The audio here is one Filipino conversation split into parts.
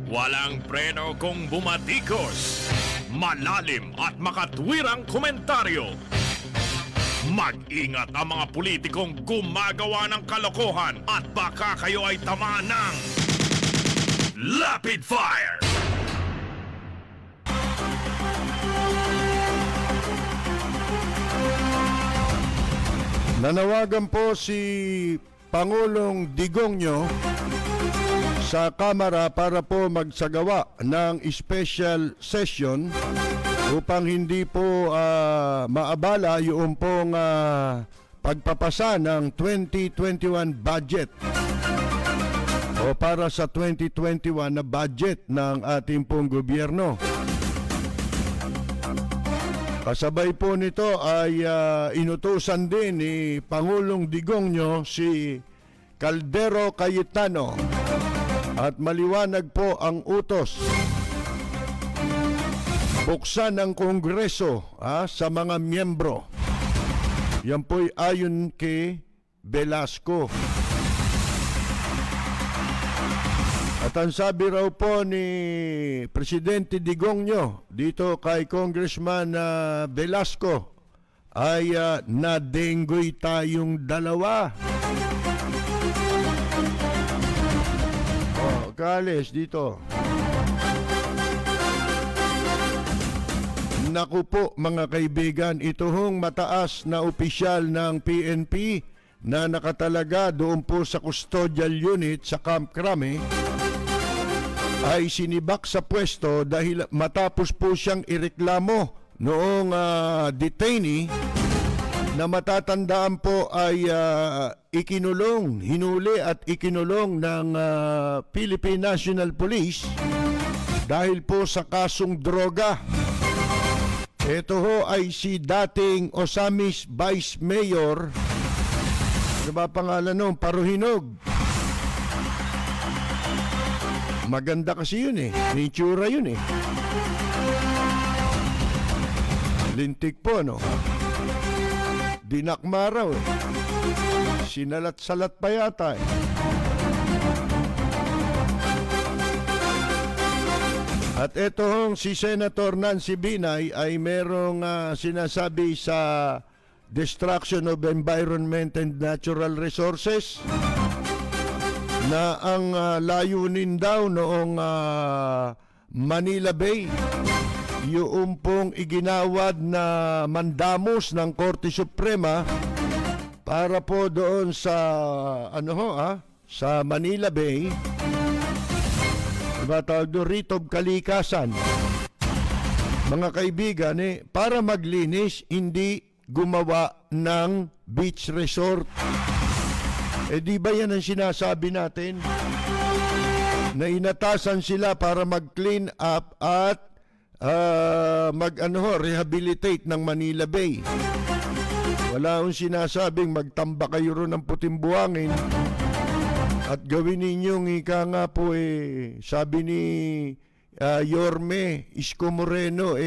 Walang preno kung bumatikos. Malalim at makatwirang komentaryo. Mag-ingat ang mga politikong gumagawa ng kalokohan at baka kayo ay tamaan ng Rapid Fire! Nanawagan po si Pangulong Digongyo sa Kamara para po magsagawa ng special session upang hindi po maabala yung pong pagpapasa ng 2021 budget o para sa 2021 na budget ng ating pong gobyerno. Kasabay po nito ay inutusan din ni Pangulong Digongyo si Caldero Cayetano at maliwanag po ang utos. Buksan ang Kongreso sa mga miyembro. Yan po'y ayon kay Velasco. At ang sabi raw po ni Presidente Digongyo dito kay Congressman Velasco ay nadenggoy tayong dalawa. Kales dito. Naku po mga kaibigan, ito hong mataas na opisyal ng PNP na nakatalaga doon po sa custodial unit sa Camp Crame ay sinibak sa pwesto dahil matapos po siyang ireklamo noong detainee na matatandaan po ay hinuli at ikinulong ng Philippine National Police dahil po sa kasong droga. Ito ho ay si dating Osamis Vice Mayor, ano ba pangalan noon? Paruhinog. Maganda kasi yun may tsura yun lintik po dinakma raw sinalat-salat pa yata At ito hong si Senator Nancy Binay ay merong sinasabi sa destruction of environment and natural resources na ang layunin daw noong Manila Bay yung pong iginawad na mandamos ng Korte Suprema para po doon sa sa Manila Bay, diba tawag doon, writ of kalikasan. Mga kaibigan, para maglinis, hindi gumawa ng beach resort. Di ba yan ang sinasabi natin? Na inatasan sila para mag-clean up at rehabilitate ng Manila Bay. Wala akong sinasabing magtamba kayo ron ng puting buhangin at gawin ninyong ika nga po sabi ni Yorme Isko Moreno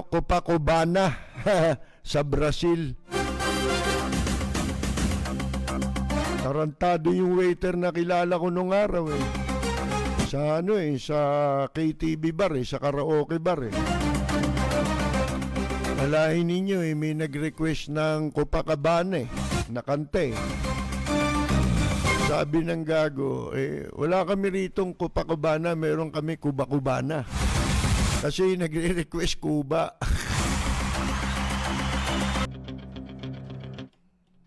Copacabana sa Brazil. Tarantado yung waiter na kilala ko nung araw sa sa KTV bar sa karaoke bar Alahin ninyo may nag-request ng Copacabana na kante. Sabi ng gago, wala kami ritong Copacabana, meron kami Cuba-Cubana. Kasi nagre-request Cuba.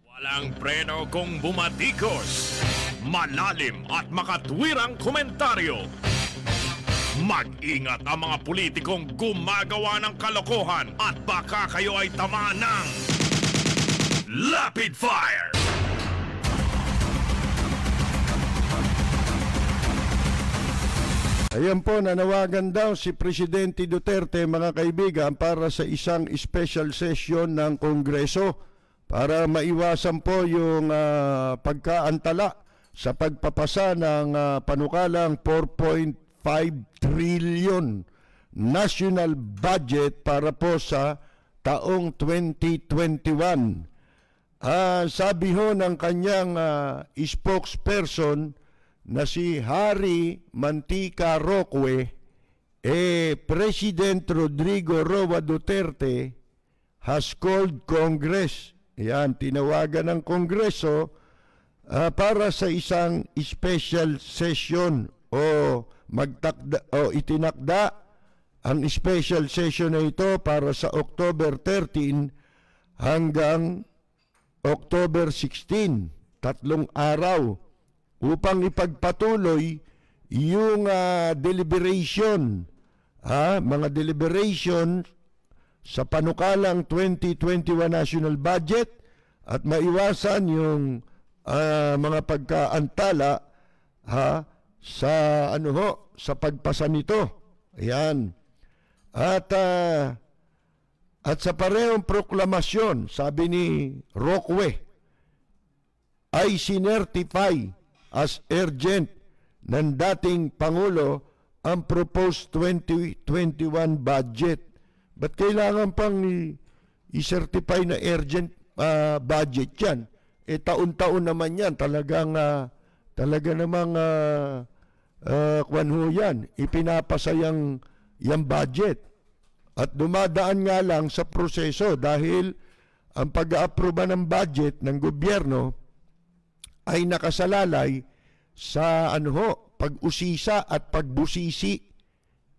Walang preno kung bumatikos. Malalim at makatwirang komentaryo. Mag-ingat ang mga politikong gumagawa ng kalokohan at baka kayo ay tamaan ng Rapid Fire! Ayan po, nanawagan daw si Presidente Duterte, mga kaibigan, para sa isang special session ng Kongreso para maiwasan po yung pagkaantala sa pagpapasa ng panukalang 4.5 trillion national budget para po sa taong 2021. Sabi ho ng kanyang spokesperson na si Harry Mantica Roque, President Rodrigo Roa Duterte has called Congress. Yan, tinawagan ng Kongreso para sa isang special session o itinakda ang special session na ito para sa October 13 hanggang October 16, 3 araw, upang ipagpatuloy yung deliberation, mga deliberation sa panukalang 2021 national budget at maiwasan yung mga pagkaantala sa sa pagpasa nito. Ayan. At sa parehong proklamasyon, sabi ni Roque, ay sinertify as urgent ng dating Pangulo ang proposed 2021 budget. Ba't kailangan pang i-certify na urgent budget yan? Taon-taon naman yan. Talaga namang kwan ho yan. Ipinapasa yung budget. At dumadaan nga lang sa proseso dahil ang pag-aaproba ng budget ng gobyerno ay nakasalalay sa pag-usisa at pagbusisi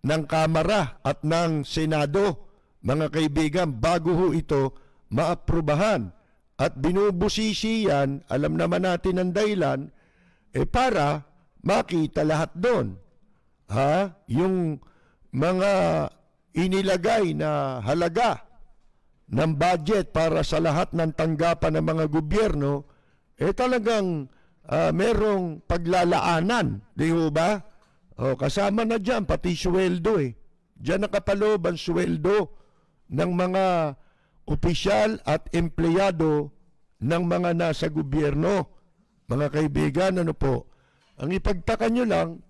ng Kamara at ng Senado, mga kaibigan, bago ho ito maaprubahan. At binubusisi yan, alam naman natin ang dahilan, para makita lahat doon. Yung mga inilagay na halaga ng budget para sa lahat ng tanggapan ng mga gobyerno, talagang merong paglalaanan, di ba? Kasama na dyan, pati sweldo Diyan nakapaloob ang sweldo ng mga opisyal at empleyado ng mga nasa gobyerno. Mga kaibigan, ang ipagtaka nyo lang,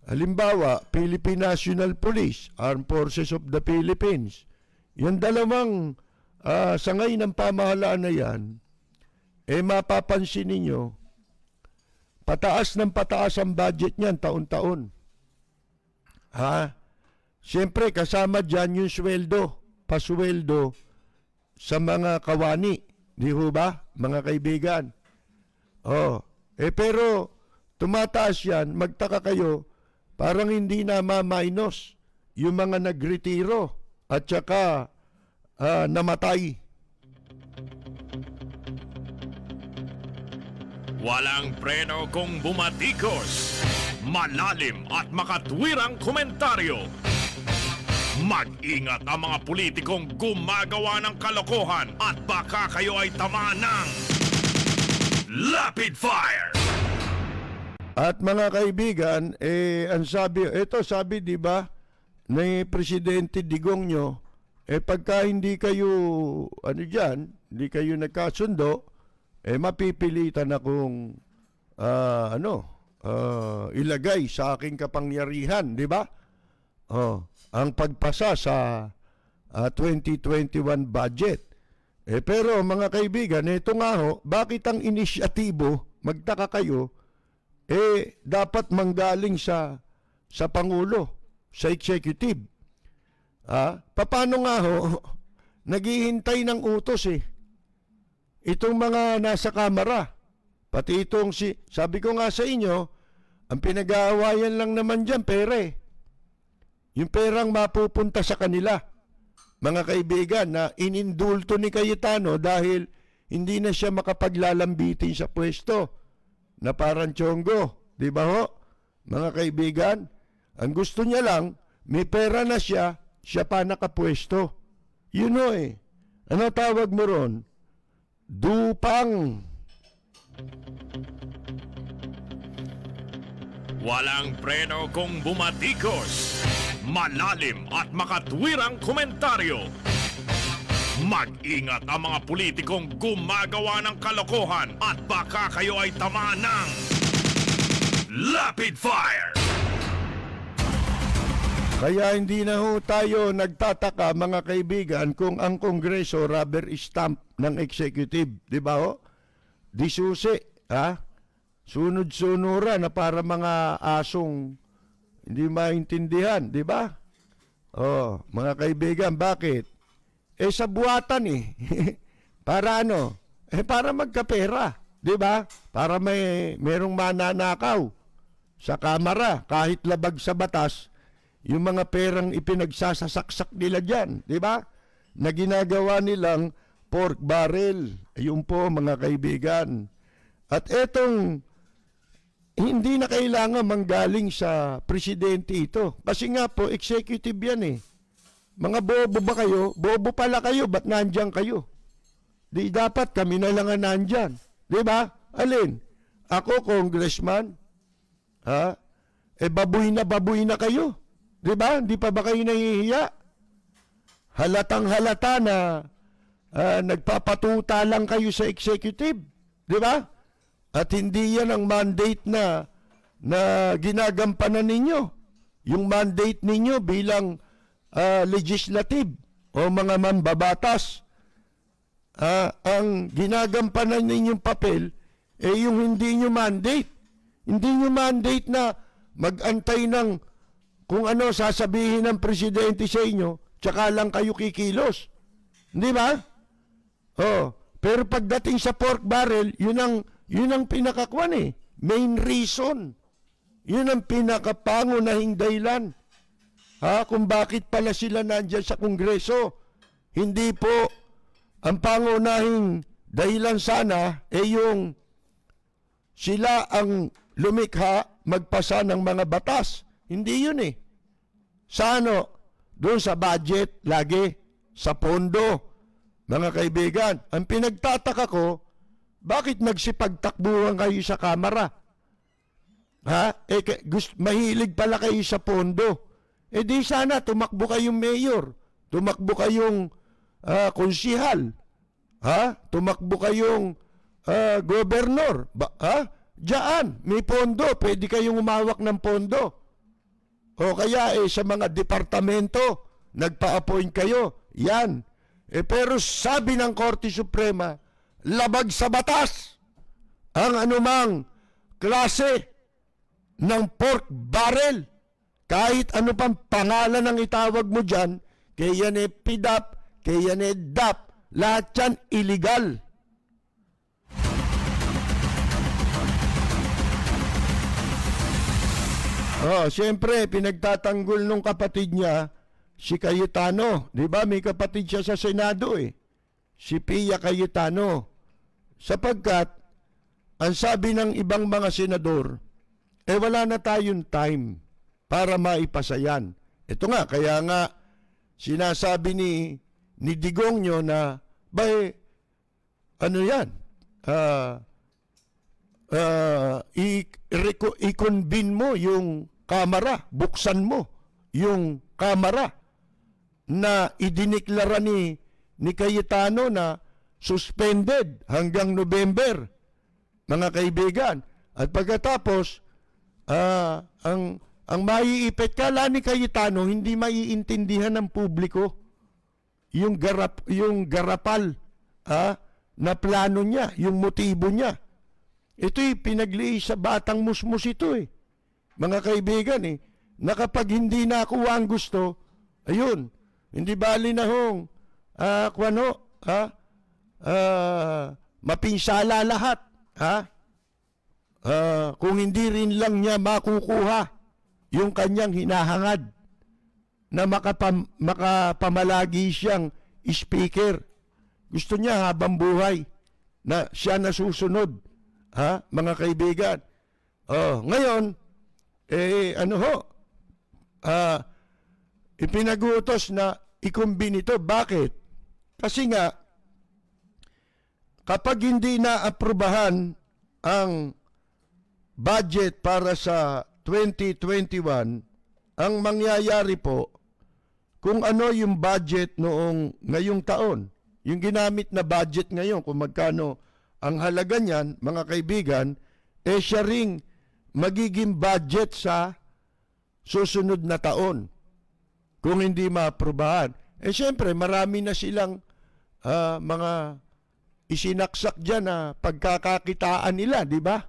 halimbawa, Philippine National Police, Armed Forces of the Philippines, yung dalawang sangay ng pamahalaan na yan, mapapansin ninyo, pataas ng pataas ang budget niyan taon-taon. Siyempre, kasama dyan yung sweldo, pasweldo sa mga kawani. Di ba, mga kaibigan? Pero tumataas yan, magtaka kayo, parang hindi na ma-minus yung mga nagretiro at saka namatay. Walang preno kung bumatikos. Malalim at makatwirang komentaryo. Mag-ingat ang mga politikong gumagawa ng kalokohan at baka kayo ay tamaan ng Lapid Fire! At mga kaibigan, ang sabi, di ba, ni Presidente Digong nyo, pagka hindi kayo, hindi kayo nagkasundo, mapipilitan akong, ilagay sa aking kapangyarihan, di ba? Ang pagpasa sa 2021 budget. Pero mga kaibigan, ito nga ho, bakit ang inisyatibo, magtaka kayo, dapat manggaling sa Pangulo, sa Executive. Paano nga ho, naghihintay ng utos itong mga nasa Kamara, pati itong sabi ko nga sa inyo, ang pinag-aawayan lang naman dyan, pera Yung perang mapupunta sa kanila, mga kaibigan, na inindulto ni Cayetano dahil hindi na siya makapaglalambitin sa pwesto na parang Chongo. Di ba ho? Mga kaibigan, ang gusto niya lang, may pera na siya pa nakapwesto. Yun ho Ano tawag mo ron? Dupang. Walang preno kung bumatikos. Malalim at makatwirang komentaryo. Mag-ingat ang mga politikong gumagawa ng kalokohan at baka kayo ay tamaan ng Lapid Fire! Kaya hindi na ho tayo nagtataka mga kaibigan kung ang Kongreso rubber stamp ng executive, di ba ho? Di susi, ha? Sunod-sunura na para mga asong hindi maintindihan, di ba? Oh, mga kaibigan, bakit? Sa buwatan eh. Para ano? Para magkapera, di ba? Para merong mananakaw sa kamara kahit labag sa batas. Yung mga perang ipinagsasasaksak nila dyan, di ba? Na ginagawa nilang pork barrel. Ayun po mga kaibigan. At etong hindi na kailangan manggaling sa presidente ito. Kasi nga po, executive yan eh. Mga bobo ba kayo? Bobo pala kayo, ba't nandyan kayo? Di dapat kami na lang ang nandyan. Di ba? Alin? Ako, congressman. Ha? Babuy na kayo. Di ba? Di pa ba kayo nahihiya? Halatang halata na nagpapatuta lang kayo sa executive. Di ba? At hindi yan ang mandate na ginagampanan ninyo. Yung mandate ninyo bilang legislative o mga mambabatas. Ang ginagampanan ninyong papel yung hindi nyo mandate. Hindi nyo mandate na mag-antay ng kung ano sasabihin ng presidente sa inyo, tsaka lang kayo kikilos. Hindi ba? Oh, pero pagdating sa pork barrel, yun ang pinakakwan eh. Main reason. Yun ang pinakapangunahing dahilan. Kung bakit pala sila nandyan sa Kongreso. Hindi po ang pangunahing dahilan sana yung sila ang lumikha magpasa ng mga batas. Hindi yun eh. Sa ano? Doon sa budget, lagi. Sa pondo. Mga kaibigan, ang pinagtataka ko, bakit nagsipagtakbuhan kayo sa kamara? Mahilig pala kayo sa pondo. Di sana tumakbo kayong mayor. Tumakbo kayong konsihal. Tumakbo kayong gobernur. Diyan, may pondo. Pwede kayong umawak ng pondo. O kaya sa mga departamento, nagpa-appoint kayo. Yan. Pero sabi ng Korte Suprema, labag sa batas ang anumang klase ng pork barrel. Kahit ano pang pangalan ang itawag mo dyan, kaya yan PDAP, kaya yan DAP, lahat yan illegal. Siyempre, pinagtatanggol nung kapatid niya, si Cayetano. Di ba? May kapatid siya sa Senado eh. Si Pia Cayetano. Sapagkat, ang sabi ng ibang mga senador, wala na tayong time para maipasa yan. Ito nga, kaya nga, sinasabi ni Digong nyo na, ano yan? I-convene mo yung kamara, buksan mo yung kamara na idiniklara ni Cayetano na suspended hanggang November, mga kaibigan. At pagkatapos, ang maiipit kala ni Cayetano, hindi maiintindihan ng publiko yung garapal na plano niya, yung motibo niya. Ito'y pinagliis sa batang musmus ito eh. Mga kaibigan na kapag hindi nakuha ang gusto, ayun, hindi bali na hong, mapinsala lahat, kung hindi rin lang niya makukuha yung kanyang hinahangad na makapamalagi siyang speaker. Gusto niya habang buhay na siya nasusunod. Mga kaibigan. Ngayon, ipinagutos na ikumbin ito. Bakit? Kasi nga, kapag hindi na aprubahan ang budget para sa 2021, ang mangyayari po, kung ano yung budget ngayong taon, yung ginamit na budget ngayon, kung magkano ang halaga niyan, mga kaibigan, siya ring magiging budget sa susunod na taon. kung hindi maaprubahan. Eh siyempre, marami na silang mga isinaksak dyan na pagkakakitaan nila, di ba?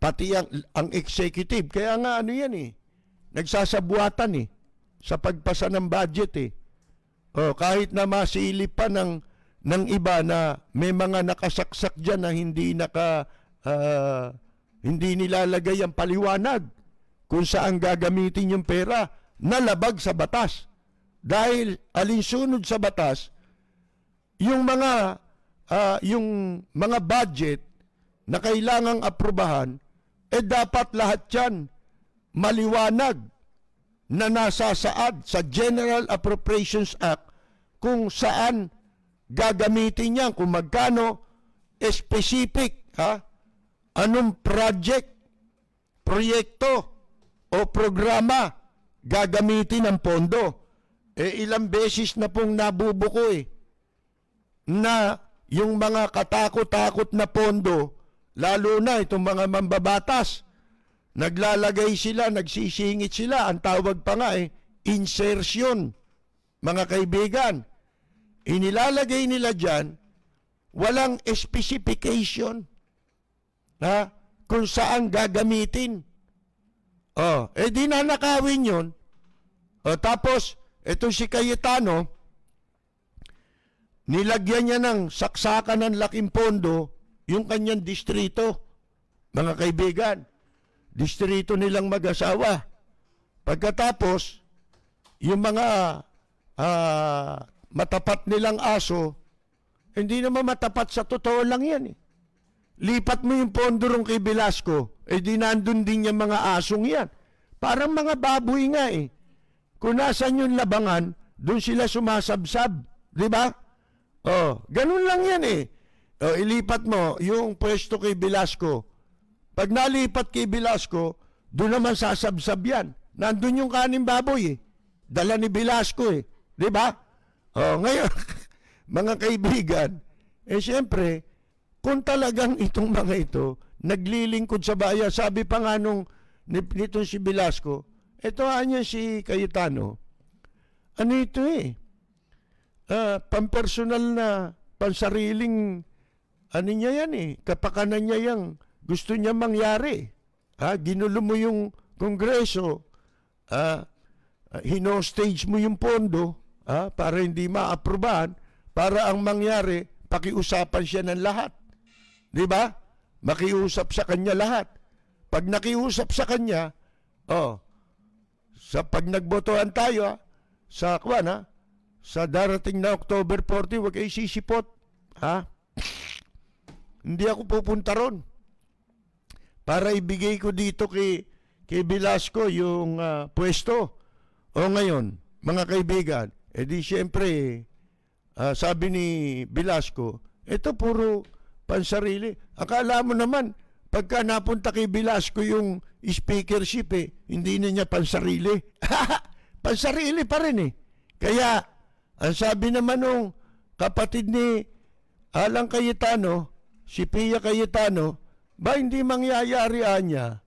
Pati ang executive. Kaya nga ano yan eh, nagsasabuatan eh, sa pagpasa ng budget eh. Kahit na masilip pa ng iba na may mga nakasaksak dyan na hindi nilalagay ang paliwanag kung saan gagamitin yung pera na labag sa batas. Dahil alinsunod sa batas, yung mga budget na kailangang aprubahan, dapat lahat yan maliwanag na nasasaad sa General Appropriations Act kung saan gagamitin yan, kung magkano, specific, anong proyekto o programa gagamitin ang pondo. Ilang beses na pong nabubuko na yung mga katakot-takot na pondo, lalo na itong mga mambabatas, naglalagay sila, nagsisingit sila, ang tawag pa nga insertion, mga kaibigan. Inilalagay nila dyan, walang specification kung saan gagamitin. Di nanakawin yun. Tapos, itong si Cayetano, nilagyan niya ng saksakan ng laking pondo yung kanyang distrito, mga kaibigan. Distrito nilang mag-asawa. Pagkatapos, yung mga matapat nilang aso, hindi naman matapat, sa totoo lang yan eh. Lipat mo yung pondo ron kay Velasco, di nandun din yung mga asong yan. Parang mga baboy nga eh. Kung nasan yung labangan, doon sila sumasabsab. Di ba? Ganun lang yan eh. Ilipat mo yung pwesto kay Velasco. Pag nalipat kay Velasco, doon naman sasabsab yan. Nandun yung kaning baboy eh. Dala ni Velasco eh. Di ba? Ngayon, mga kaibigan, siyempre, kung talagang itong mga ito, naglilingkod sa bayan, sabi pa nga nitong si Velasco, ito niya si Cayetano, ano ito pampersonal na, pansariling, ano niya yan kapakanan niya yang gusto niya mangyari. Ginulo mo yung Kongreso, hinostage mo yung pondo, para hindi maaprubahan, para ang mangyari, pakiusapan siya ng lahat. Di ba? Makiusap sa kanya lahat. Pag nakiusap sa kanya, sa pag nagbotohan tayo, sa darating na October 40, huwag kayo sisipot. Hindi ako pupunta ron. Para ibigay ko dito kay Velasco yung pwesto. Ngayon, mga kaibigan, di siyempre, sabi ni Velasco, ito puro pansarili. Akala mo naman, pagka napunta kay Velasco yung speakership, hindi na niya pansarili. Pansarili pa rin Kaya, ang sabi naman nung kapatid ni Alang Cayetano, si Pia Cayetano, ba hindi mangyayari niya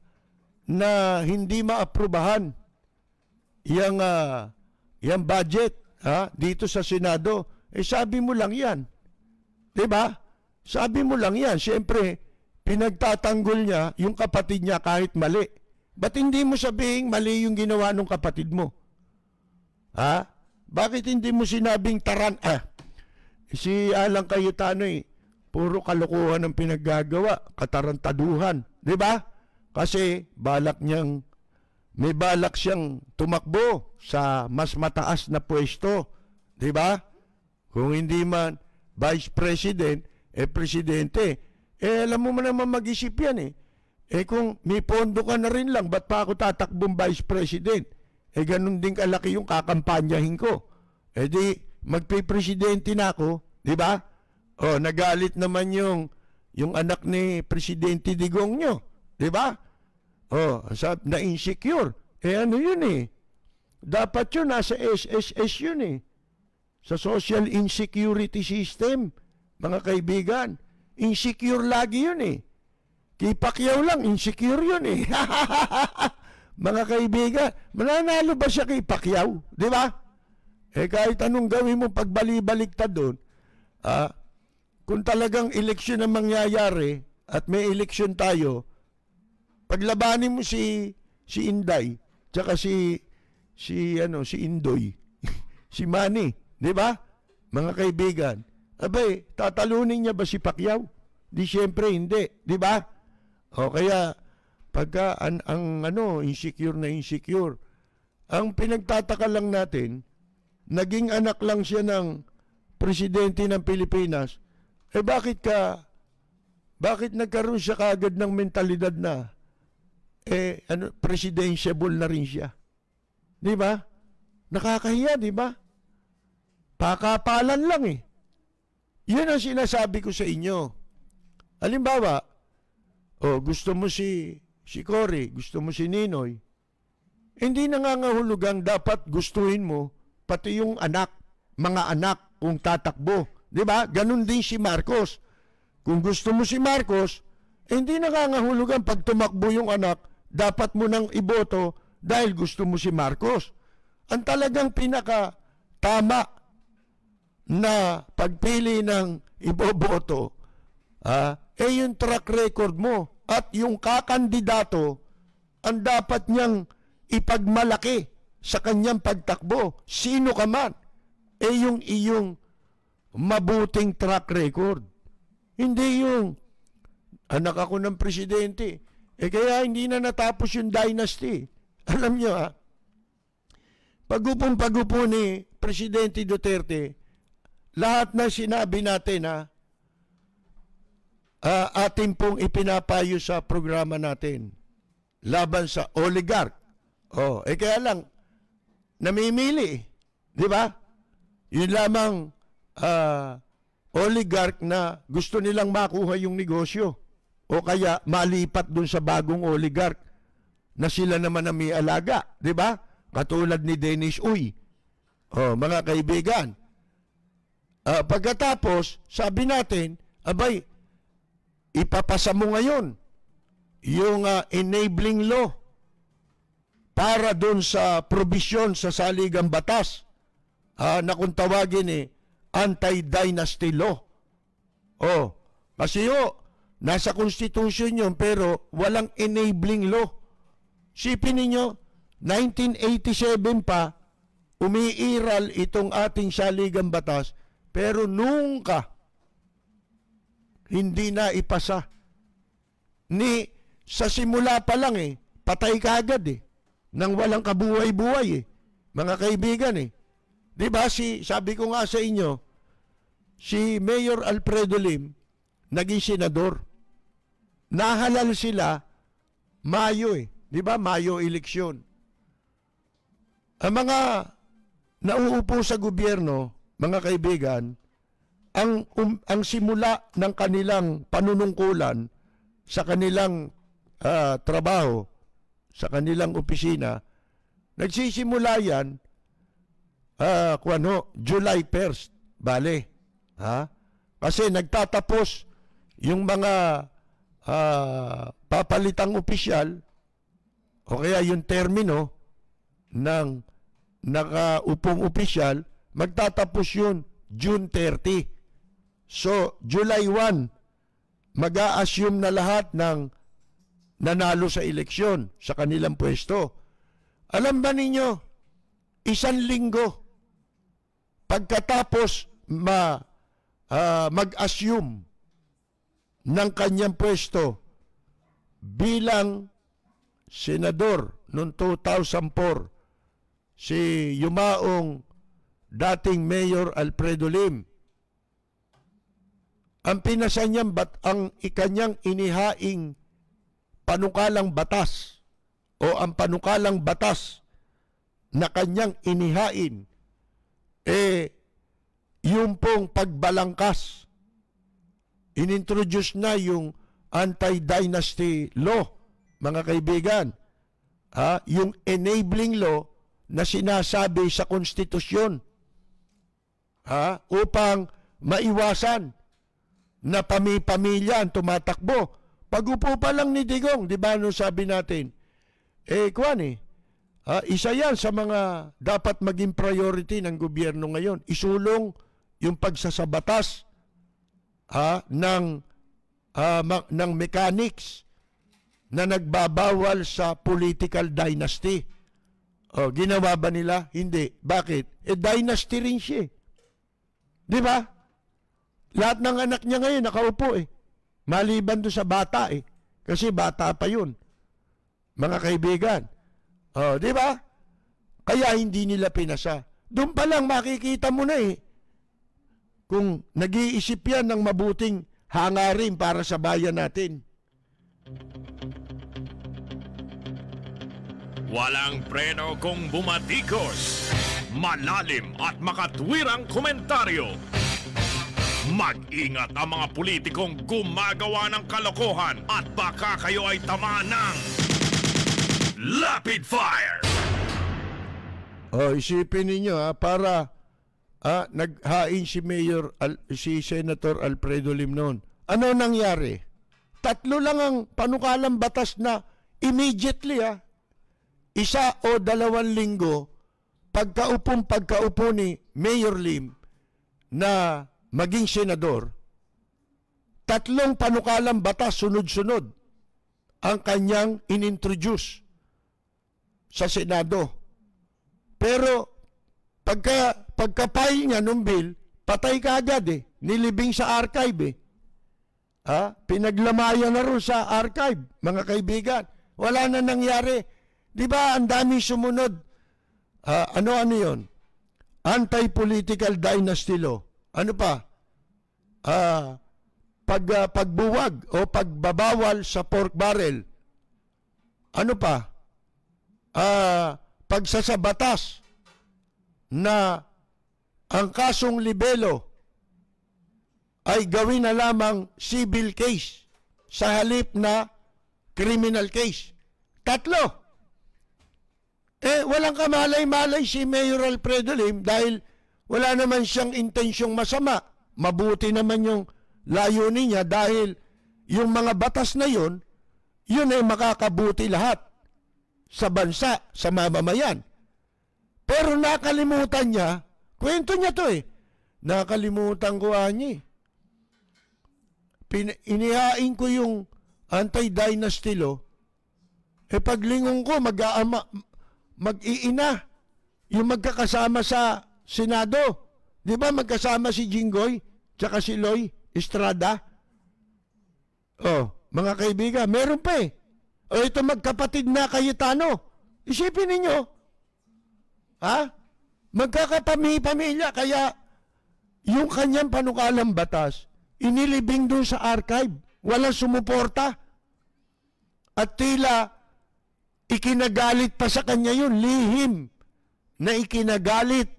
na hindi maaprubahan yung budget dito sa Senado? Sabi mo lang yan. Diba? Sabi mo lang yan. Siyempre, pinagtatanggol niya yung kapatid niya kahit mali. Ba't hindi mo sabihin mali yung ginawa ng kapatid mo? Bakit hindi mo sinabing si Alang Cayetano puro kalokohan ang pinaggagawa, katarantaduhan. Diba? Kasi may balak siyang tumakbo sa mas mataas na pwesto. Diba? Kung hindi man Vice President, Presidente, alam mo naman mag-isip yan kung may pondo ka na rin lang, ba't pa ako tatakbong Vice President? Ganun din kalaki yung kakampanyahin ko. Di, magpe-presidente na ako, di ba? Nagalit naman yung anak ni Presidente Digong nyo, di ba? Na-insecure. Ano yun Dapat yun, nasa SSS yun sa Social Insecurity System, mga kaibigan. Insecure lagi yun Kay Pacquiao lang, insecure yun mga kaibigan, mananalo ba siya kay Pacquiao? Di ba? Kahit anong gawin mo pagbali-baliktad doon, kung talagang eleksyon ang mangyayari at may eleksyon tayo, paglabanin mo si Inday, tsaka si Indoy, si Manny, di ba? Mga kaibigan, abay, tatalunin niya ba si Pacquiao? Di siyempre hindi, di ba? O kaya pagka insecure na insecure, ang pinagtataka lang natin, naging anak lang siya ng presidente ng Pilipinas, bakit nagkaroon siya kaagad ng mentalidad na presidentiable na rin siya? Di ba? Nakakahiya, di ba? Pakapalan lang eh. Yun ang sinasabi ko sa inyo. Halimbawa, gusto mo si Cory, gusto mo si Ninoy, hindi nangangahulugang dapat gustuhin mo pati yung mga anak kung tatakbo. Di ba? Ganun din si Marcos. Kung gusto mo si Marcos, hindi nangangahulugang pag tumakbo yung anak, dapat mo nang iboto dahil gusto mo si Marcos. Ang talagang pinaka-tama na pagpili ng iboboto, yung track record mo at yung kakandidato ang dapat niyang ipagmalaki sa kanyang pagtakbo. Sino ka man, yung iyong mabuting track record. Hindi yung anak ako ng presidente. Kaya hindi na natapos yung dynasty. Alam niyo pag-upo ni Presidente Duterte, lahat na sinabi natin atin pong ipinapayo sa programa natin laban sa oligarch. Kaya lang, namimili. Di ba? Yun lamang oligarch na gusto nilang makuha yung negosyo. O kaya malipat dun sa bagong oligarch na sila naman ang may alaga. Di ba? Katulad ni Dennis Uy. Mga kaibigan. Pagkatapos, sabi natin, abay, ipapasa mo ngayon yung enabling law para doon sa probisyon sa saligang batas na kung tawagin anti-dynasty law. Kasi nasa Constitution yun pero walang enabling law. Sipin ninyo, 1987 pa, umiiral itong ating saligang batas pero nunca hindi na ipasa. Sa simula pa lang patay ka agad nang walang kabuhay-buhay mga kaibigan Di ba sabi ko nga sa inyo, si Mayor Alfredo Lim naging senador. Nahalal sila Mayo Di ba? Mayo eleksyon. Ang mga nauupo sa gobyerno, mga kaibigan, ang simula ng kanilang panunungkulan sa kanilang trabaho, sa kanilang opisina, nagsisimula yan July 1st, bale. Kasi nagtatapos yung mga papalitang opisyal o kaya yung termino ng nakaupong opisyal, magtatapos yun June 30. So, July 1, mag-a-assume na lahat ng nanalo sa eleksyon sa kanilang pwesto. Alam ba ninyo, 1 linggo pagkatapos mag-assume ng kanyang pwesto bilang senador noong 2004, si yumaong dating Mayor Alfredo Lim, ang pinasa niya ang ikanyang inihaing panukalang batas o ang panukalang batas na kanyang inihain yung pong pagbalangkas. Inintroduce na yung anti-dynasty law, mga kaibigan. Yung enabling law na sinasabi sa konstitusyon upang maiwasan na pamilya ang tumatakbo. Pag-upo pa lang ni Digong, di ba, sabi natin, Kuwan isa yan sa mga dapat maging priority ng gobyerno ngayon. Isulong yung pagsasabatas ng mechanics na nagbabawal sa political dynasty. Ginawa ba nila? Hindi. Bakit? Dynasty rin siya. Di ba? Lahat ng anak niya ngayon nakaupo Maliban doon sa bata Kasi bata pa yun. Mga kaibigan. Di ba? Kaya hindi nila pinasa. Doon pa lang makikita mo na kung nag-iisip yan ng mabuting hangarin para sa bayan natin. Walang preno kung bumatikos. Malalim at makatwirang komentaryo. Mag-ingat ang mga politikong gumagawa ng kalokohan at baka kayo ay tamaan ng Lapid Fire! Isipin ninyo para naghain si Senator Alfredo Lim noon. Ano nangyari? 3 lang ang panukalang batas na immediately 1 o 2 linggo pagkaupo ni Mayor Lim na maging senador, 3 panukalang batas sunod-sunod ang kanyang inintroduce sa Senado. Pero pagka-file niya nung bill, patay ka agad nilibing sa archive Pinaglamayan na rin sa archive, mga kaibigan. Wala na nangyari. Di ba, ang dami sumunod. Ano yon? Anti-political dynasty law. Ano pa? Pagbuwag o pagbabawal sa pork barrel. Ano pa? Pagsasabatas na ang kasong libelo ay gawin na lamang civil case sa halip na criminal case. 3. Walang kamalay-malay si Mayor Alfredo Lim dahil wala naman siyang intensyong masama. Mabuti naman yung layunin niya dahil yung mga batas na yun ay makakabuti lahat sa bansa, sa mamamayan. Pero nakalimutan niya, kwento niya to nakalimutan ko niya inihain ko yung anti-dynasty law, paglingon ko, mag-iina yung magkakasama sa Senado. Di ba magkasama si Jinggoy tsaka si Loy Estrada? Mga kaibigan, meron pa ito magkapatid na Cayetano. Isipin ninyo, magkakapamilya, kaya yung kanyang panukalang batas, inilibing doon sa archive. Walang sumuporta. At tila, ikinagalit pa sa kanya yun. Lihim na ikinagalit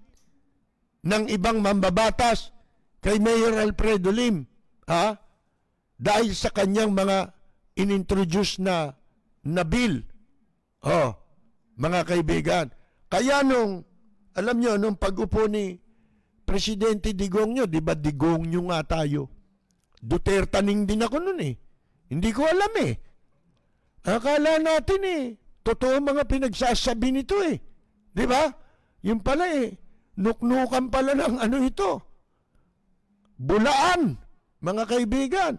ng ibang mambabatas kay Mayor Alfredo Lim. Dahil sa kanyang mga inintroduce na bill. Mga kaibigan. Kaya alam nyo, nung pag-upo ni Presidente Digong nyo, di ba Digong nyo nga tayo? Dutertaning din ako nun Hindi ko alam Akala natin totoo mga pinagsasabi nito Di ba? Yung pala nuknukan pala ng ito. Bulaan, mga kaibigan.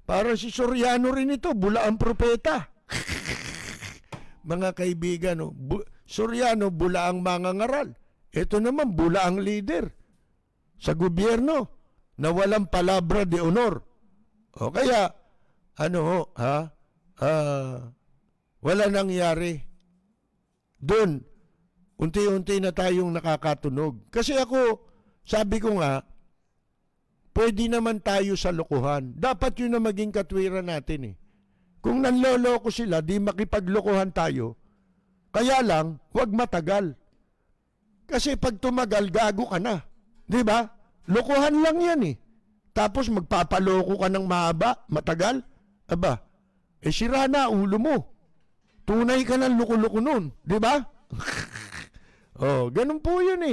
Para si Soriano rin ito, bulaan propeta. Mga kaibigan, Soriano, bulaang mangangaral. Ito naman, bulaang leader sa gobyerno na walang palabra de honor. Kaya, wala nangyari. Doon, unti-unti na tayong nakakatunog. Kasi ako, sabi ko nga, pwede naman tayo sa lokohan. Dapat yun na maging katwiran natin Kung nanloloko sila, di makipaglokohan tayo. Kaya lang, huwag matagal. Kasi pag tumagal, gago ka na. Di ba? Lokohan lang yan Tapos magpapaloko ka ng mahaba, matagal. Aba, sira na ulo mo. Tunay ka ng loko-loko nun. Di ba? Ganun po yun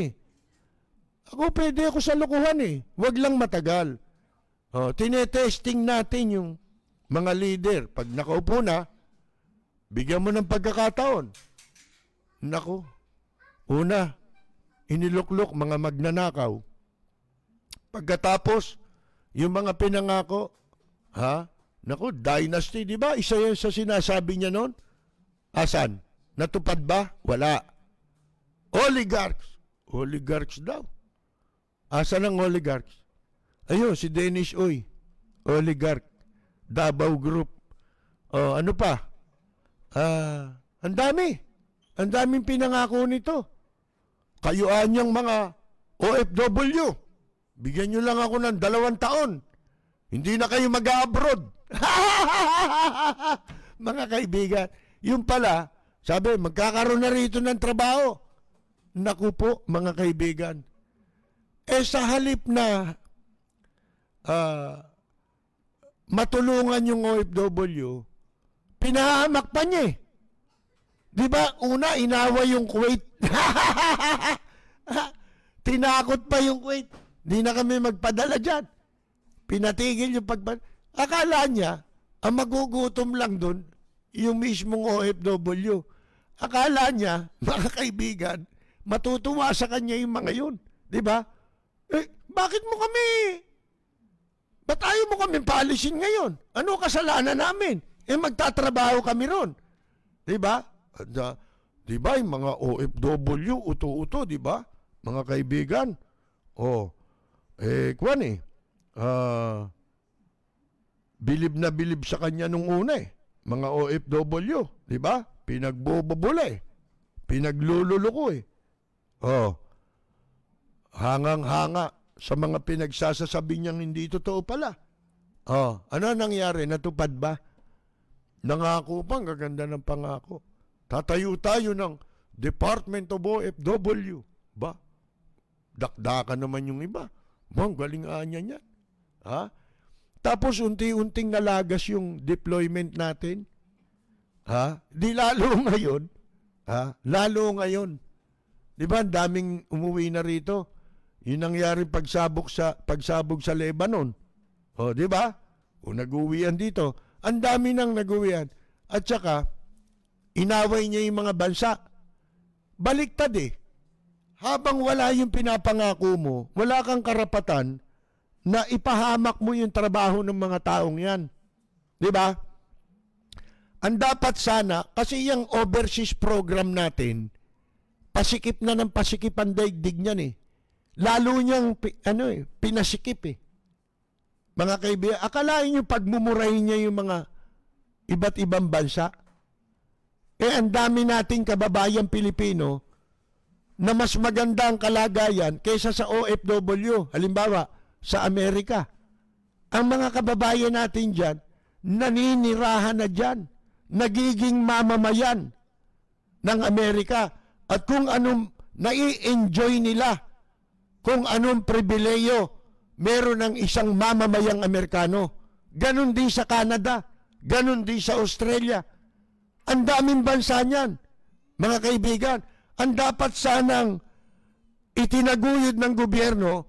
Ako pwede ako sa lokohan Huwag lang matagal. Tinetesting natin yung mga leader. Pag nakaupo na, Bigyan mo ng pagkakataon. Nako. Una, iniluklok mga magnanakaw. Pagkatapos, yung mga pinangako, Nako, dynasty, di ba? Isa yan sa sinasabi niya noon. Asan? Natupad ba? Wala. Oligarchs. Oligarchs daw. Asan ang oligarchs? Ayun, si Dennis Uy. Oligarch. Davao Group. Ano pa? Ang dami. Ang daming pinangako nito. Kayuan niyang mga OFW. Bigyan niyo lang ako ng 2 taon. Hindi na kayo mag-abroad. Mga kaibigan, yung pala, sabi, magkakaroon na rito ng trabaho. Naku po, mga kaibigan. Sa halip na matulungan yung OFW, pinahamak pa niya eh. Di ba? Una, inaway yung Kuwait. Tinakot pa yung Kuwait. Di na kami magpadala dyan. Pinatigil yung Akala niya, ang magugutom lang doon, yung mismong OFW. Akala niya, mga kaibigan, matutuwa sa kanya yung mga yun. Di ba? Bakit mo kami? Ba't ayaw mo kami paalisin ngayon? Ano kasalanan namin? Magtatrabaho kami ron. Di ba? Di ba yung mga OFW, uto-uto, di ba? Mga kaibigan. Kwan eh. Bilib na bilib sa kanya nung una eh. Mga OFW, di ba? Pinagbobobole eh. Pinaglululoko eh. Hangang-hanga sa mga pinagsasasabi niyang hindi totoo pala. Ano nangyari? Natupad ba? Nangako pa, ang gaganda ng pangako. Tatayo tayo ng Department of OFW. Ba? Dakdakan naman yung iba. Ang galingaan niya niyan. Tapos unti-unting nalagas yung deployment natin. Di lalo ngayon. Lalo ngayon. Di ba, ang daming umuwi na rito. Yung nangyari pagsabog sa Lebanon. Di ba? Nag-uwian dito. Ang dami nang nag-uwian. At saka, inaway niya yung mga bansa. Baliktad eh. Habang wala yung pinapangako mo, wala kang karapatan na ipahamak mo yung trabaho ng mga taong yan. Di ba? Ang dapat sana, kasi yung overseas program natin, pasikip na ng pasikip ang daigdig niyan eh. Lalo niyang, pinasikip eh. Mga kaibigan, akalain niyo pagmumurahin niya yung mga iba't ibang bansa. Ang dami nating kababayan Pilipino na mas maganda ang kalagayan kaysa sa OFW. Halimbawa, sa Amerika. Ang mga kababayan natin dyan, naninirahan na dyan. Nagiging mamamayan ng Amerika. At kung anong nai-enjoy nila, kung anong pribileyo meron ng isang mamamayang Amerikano. Ganon din sa Canada. Ganon din sa Australia. Ang daming bansa niyan. Mga kaibigan, ang dapat sanang itinaguyod ng gobyerno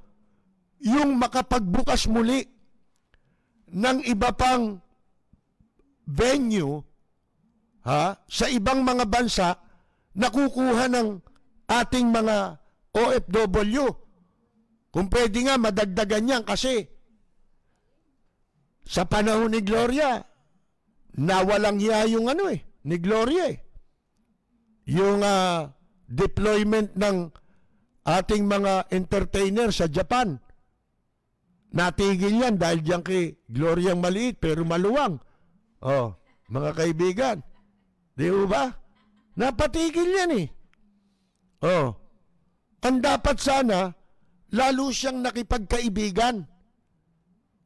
yung makapagbukas muli ng iba pang venue sa ibang mga bansa na kukuha ng ating mga OFW. Kung pwede nga, madagdagan yan kasi sa panahon ni Gloria, nawalang hiya yung ni Gloria eh. Yung deployment ng ating mga entertainer sa Japan. Natigil yan dahil diyan kay Gloria maliit pero maluwang. Mga kaibigan. Di ba? Napatigil yan eh. Ang dapat sana, lalo siyang nakipagkaibigan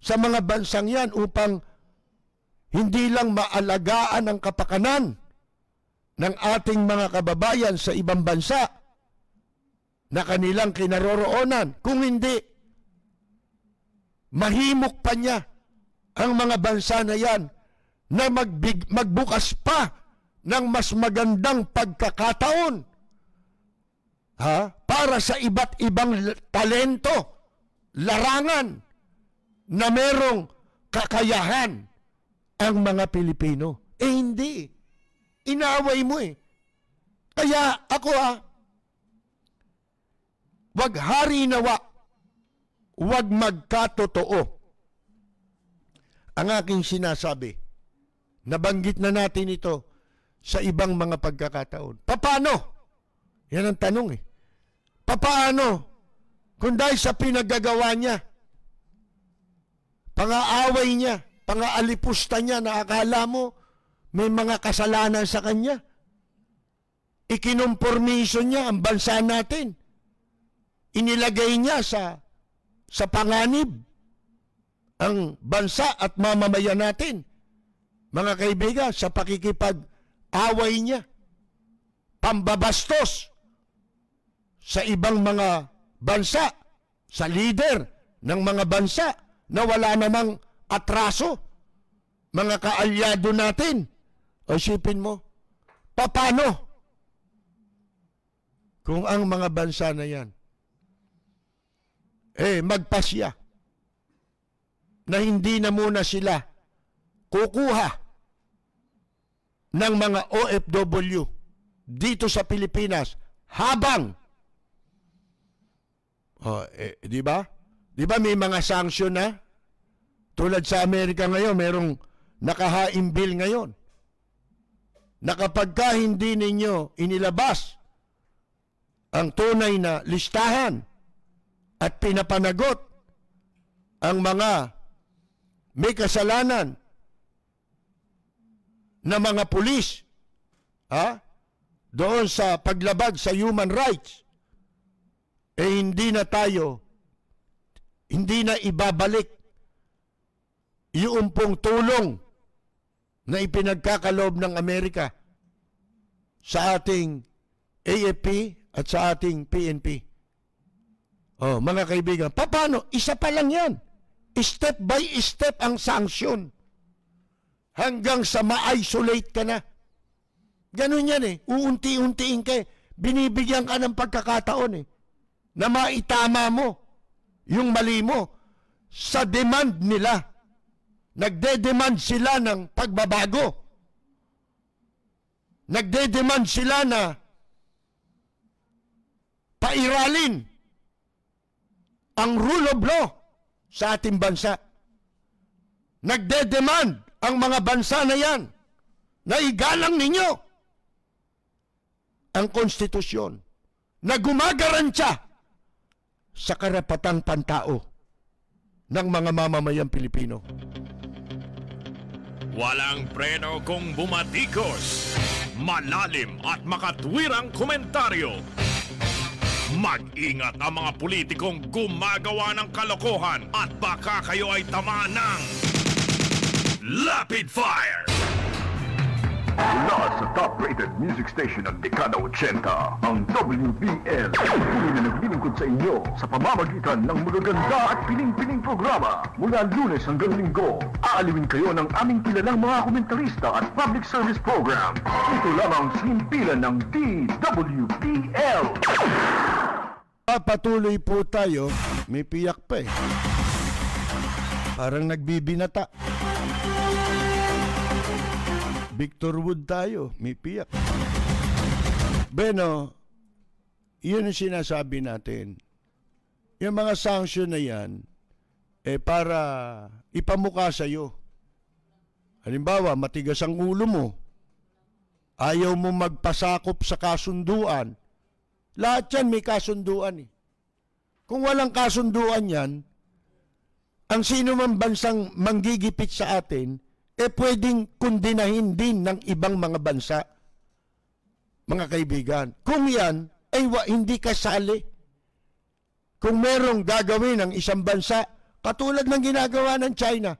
sa mga bansang yan upang hindi lang maalagaan ang kapakanan ng ating mga kababayan sa ibang bansa na kanilang kinaroroonan. Kung hindi, mahimok pa niya ang mga bansa na yan na magbukas pa ng mas magandang pagkakataon para sa iba't ibang talento, larangan na merong kakayahan ang mga Pilipino. Hindi. Inaway mo eh. Kaya ako wag hari nawa, wag magkatotoo. Ang aking sinasabi, nabanggit na natin ito sa ibang mga pagkakataon. Paano? Yan ang tanong eh. Paano? Kung dahil sa pinaggagawa niya, pang-aaway niya, pang-aalipusta niya na akala mo may mga kasalanan sa kanya. Ikinumpormiso niya ang bansa natin. Inilagay niya sa panganib ang bansa at mamamayan natin. Mga kaibigan, sa pakikipag-away niya, pambabastos sa ibang mga bansa, sa leader ng mga bansa na wala namang atraso, mga kaalyado natin. O isipin mo, paano kung ang mga bansa na yan magpasya na hindi na muna sila kukuha ng mga OFW dito sa Pilipinas habang di ba? Di ba may mga sanction na? Tulad sa Amerika ngayon, merong nakahain bill ngayon na kapag ka hindi ninyo inilabas ang tunay na listahan at pinapanagot ang mga may kasalanan na mga pulis doon sa paglabag sa human rights, hindi na ibabalik yung pong tulong na ipinagkakaloob ng Amerika sa ating AFP at sa ating PNP. Mga kaibigan, paano? Isa pa lang yan. Step by step ang sanction. Hanggang sa ma-isolate ka na. Ganun yan eh. Uunti-untiin ka eh. Binibigyan ka ng pagkakataon eh. Na maitama mo yung mali mo sa demand nila. Nagde-demand sila ng pagbabago. Nagde-demand sila na pairalin ang rule of law sa ating bansa. Nagde-demand ang mga bansa na yan na igalang ninyo ang konstitusyon na gumagarantya sa karapatang pantao ng mga mamamayang Pilipino. Walang preno kung bumatikos, malalim at makatwirang komentaryo. Mag-ingat ang mga politikong gumagawa ng kalokohan at baka kayo ay tamaan ng Lapid Fire! Mula sa top-rated music station ng dekada 80, ang WBL. Puli na naglilingkod sa inyo sa pamamagitan ng magaganda at piling-piling programa. Mula Lunes hanggang Linggo, aaliwin kayo ng aming kilalang mga komentarista at public service program. Ito lamang sa himpilan ng DWBL. Patuloy po tayo, may piyak pa eh. Parang nagbibinata. Victor Wood tayo, may piyak. Beno, yun ang sinasabi natin. Yung mga sanction na yan, para ipamukha sa'yo. Halimbawa, matigas ang ulo mo. Ayaw mo magpasakop sa kasunduan. Lahat yan may kasunduan eh. Kung walang kasunduan yan, ang sino man bansang manggigipit sa atin, pwedeng kundinahin din ng ibang mga bansa. Mga kaibigan, kung yan ay hindi kasali. Kung merong gagawin ng isang bansa, katulad ng ginagawa ng China,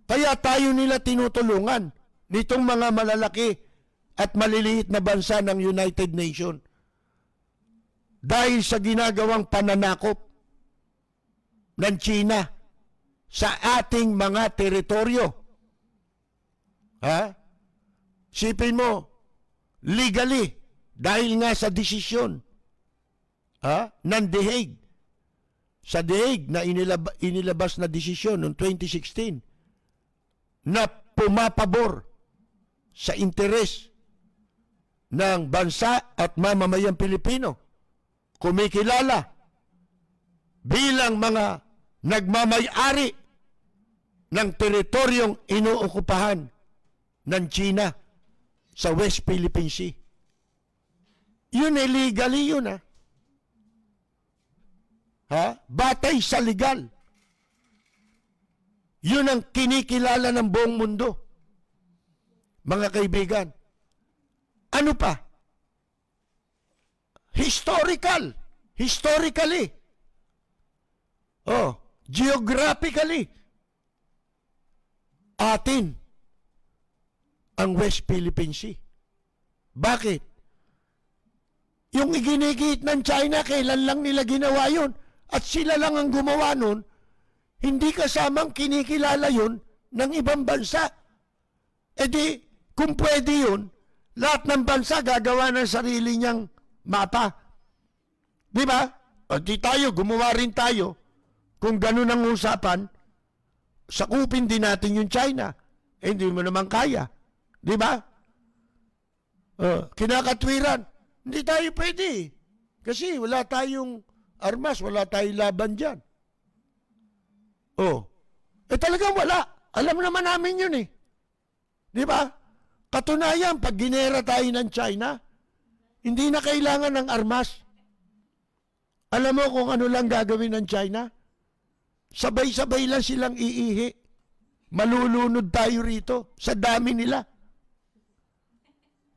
kaya tayo nila tinutulungan nitong mga malalaki at maliliit na bansa ng United Nations. Dahil sa ginagawang pananakop ng China sa ating mga teritoryo. Sipin mo, legally, dahil nga sa desisyon ng The Hague. Sa The Hague na inilabas na desisyon noong 2016 na pumapabor sa interes ng bansa at mamamayang Pilipino kumikilala bilang mga nagmamay-ari ng teritoryong inuokupahan ng China sa West Philippine Sea. Yun illegally yun, ha? Batay sa legal. Yun ang kinikilala ng buong mundo. Mga kaibigan, ano pa? Historically. Geographically. Atin ang West Philippine Sea. Bakit? Yung iginigit ng China, kailan lang nila ginawa yun? At sila lang ang gumawa nun, hindi kasamang kinikilala yun ng ibang bansa. E di, kung pwede yun, lahat ng bansa gagawa ng sarili niyang mapa. Di ba? O di tayo, gumawa rin tayo. Kung ganun ang usapan, sakupin din natin yung China. Eh, hindi mo naman kaya. Di ba? Kinakatwiran. Hindi tayo pwede. Kasi wala tayong armas, wala tayong laban dyan. Talagang wala. Alam naman namin yun eh. Di ba? Katunayan, pag ginera tayo ng China, hindi na kailangan ng armas. Alam mo kung ano lang gagawin ng China? Sabay-sabay lang silang iihi. Malulunod tayo rito sa dami nila.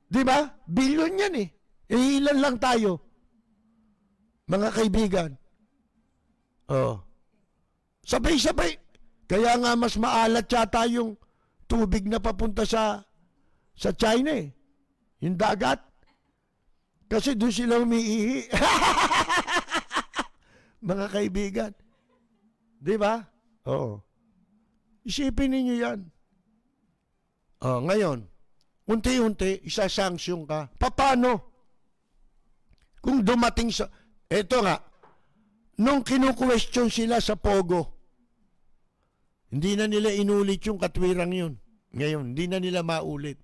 Di ba? Bilyon yan eh. Ilan lang tayo. Mga kaibigan. Sabay-sabay. Kaya nga mas maalat yata yung tubig na papunta sa China eh. Yung dagat. Kasi doon sila umiihi. Mga kaibigan. Di ba? Oo. Isipin ninyo yan. Ngayon, unti-unti, isasanksyon ka. Paano? Kung dumating sa... Eto nga, nung kinu-question sila sa Pogo, hindi na nila inulit yung katwirang yun. Ngayon, hindi na nila maulit.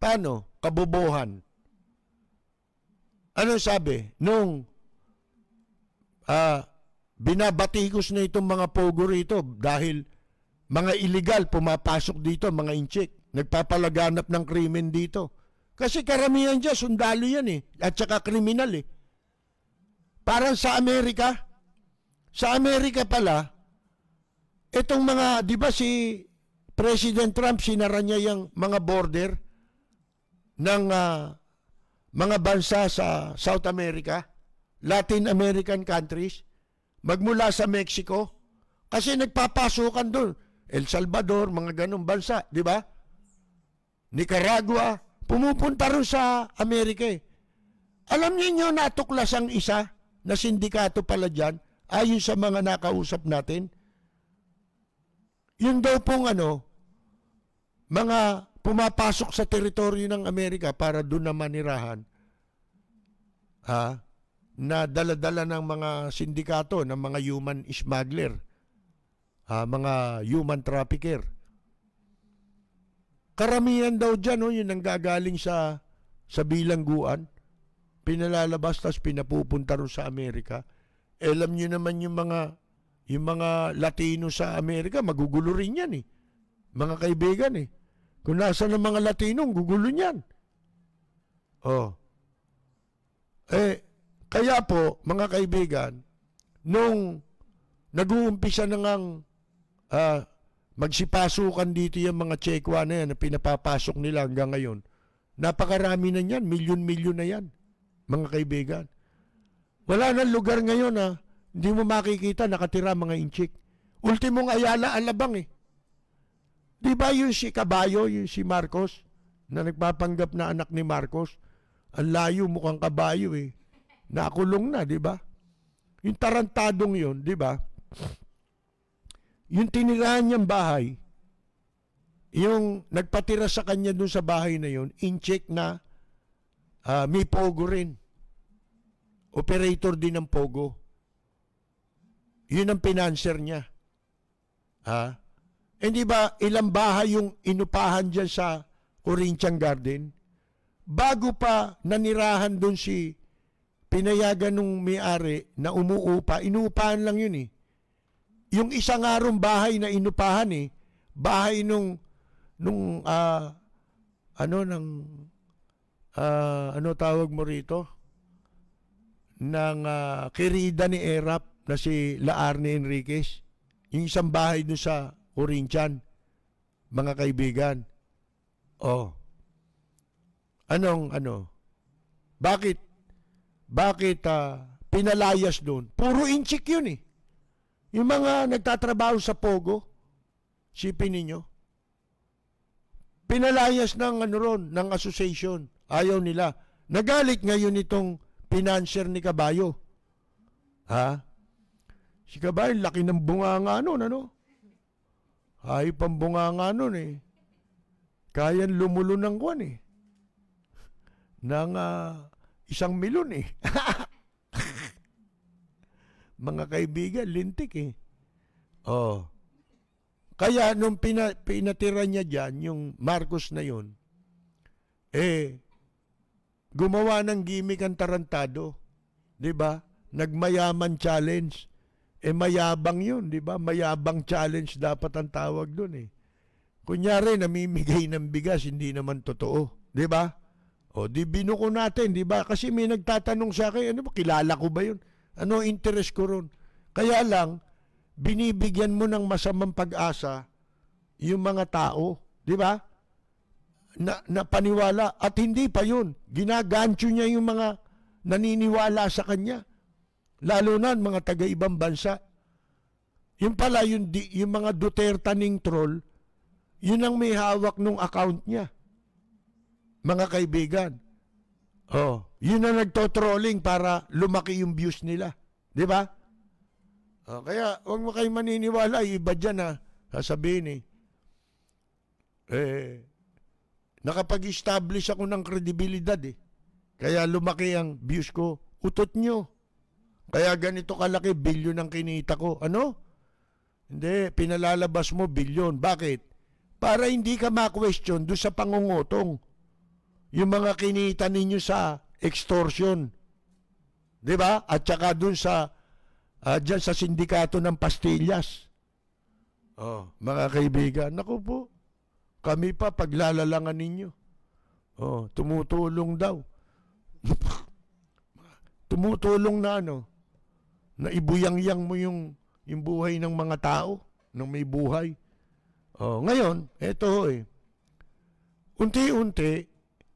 Paano? Kabobohan. Ano sabi? Nung binabatikos na itong mga Pogo rito dahil mga illegal pumapasok dito, mga inchik. Nagpapalaganap ng krimen dito. Kasi karamihan dyan, sundalo yan eh. At saka kriminal eh. Parang sa Amerika pala, itong mga, di ba si President Trump, sinara niya yung mga border ng mga bansa sa South America, Latin American countries, magmula sa Mexico, kasi nagpapasukan doon. El Salvador, mga ganong bansa, di ba? Nicaragua, pumupunta rin sa Amerika eh. Alam niyo natuklas ang isa na sindikato pala dyan, ayon sa mga nakausap natin. Yun daw pong mga pumapasok sa teritoryo ng Amerika para doon na manirahan, na dala-dala ng mga sindikato, ng mga human smuggler, mga human trafficker. Karamihan daw dyan, yun ang gagaling sa bilangguan, pinalalabas tas pinapupunta rin sa Amerika. Alam nyo naman yung mga Latino sa Amerika, magugulo rin yan eh. Mga kaibigan eh. Kung nasa ng mga Latino, gugulo niyan. Kaya po, mga kaibigan, nung nag-uumpisa na ngang magsipasukan dito yung mga Chekwa na yan na pinapapasok nila hanggang ngayon, napakarami na yan, milyon-milyon na yan, mga kaibigan. Wala nang lugar ngayon na hindi mo makikita nakatira mga inchik. Ultimong Ayala, Alabang eh. Di ba yung si Kabayo, yung si Marcos, na nagpapanggap na anak ni Marcos, ang layo mukhang kabayo eh. Nakulong na, di ba? Yung tarantadong yun, di ba? Yung tinirahan niyang bahay, yung nagpatira sa kanya dun sa bahay na yun, incheck na may Pogo rin. Operator din ng Pogo. Yun ang pinanser niya. Hindi ba ilang bahay yung inupahan dyan sa Corinthian Garden? bago pa nanirahan doon si pinayagan nung may-ari na umuupa, inuupahan lang yun eh. Yung isang arong bahay na inupahan eh, bahay ano tawag mo rito? Ng kirida ni Erap na si Laarne Enriquez. Yung isang bahay doon sa Corinthian, mga kaibigan. Oh. Bakit pinalayas doon? Puro inchik yun eh. Yung mga nagtatrabaho sa Pogo, sipin ninyo, pinalayas ng ng association. Ayaw nila. Nagalit ngayon itong financier ni Caballo. Ha? Si Caballo, laki ng bunganga nun, ano? Ay, pambunganga nun eh. Kayan lumulo ng kwan eh. Ng 1,000,000 eh. Mga kaibigan, lintik eh. Oh. Kaya nung pinatira niya dyan, yung Marcos na yun, gumawa ng gimmick ang tarantado. Diba? Nagmayaman challenge. Mayabang yun, diba? Mayabang challenge dapat ang tawag dun eh. Kunyari, namimigay ng bigas, hindi naman totoo. Diba? O, di binuko natin, diba? Kasi may nagtatanong sa akin, ano ba, kilala ko ba yun? Ano interest ko ron? Kaya lang, binibigyan mo ng masamang pag-asa yung mga tao, di ba? Na paniwala. At hindi pa yun. Ginagancho niya yung mga naniniwala sa kanya. Lalo na mga taga-ibang bansa. Yung pala, yung mga Dutertaning troll, yun ang may hawak nung account niya. Mga kaibigan. Oh, yun ang nagto-trolling para lumaki yung views nila. Di ba? Oh, kaya huwag mo kayo maniniwala. Iba dyan ha. Sasabihin nakapag-establish ako ng kredibilidad eh. Kaya lumaki ang views ko. Utot nyo. Kaya ganito kalaki, bilyon ang kinita ko. Ano? Hindi, pinalalabas mo bilyon. Bakit? Para hindi ka ma-question doon sa pangungutong. Yung mga kinita ninyo sa extortion. Di ba? At saka doon sa dyan sa sindikato ng pastillas. Oh, mga kaibigan, naku po, kami pa paglalalangan ninyo. Oh, tumutulong daw. Tumutulong na na ibuyang-yang mo yung buhay ng mga tao, ng may buhay. Oh, ngayon, eto unti-unti,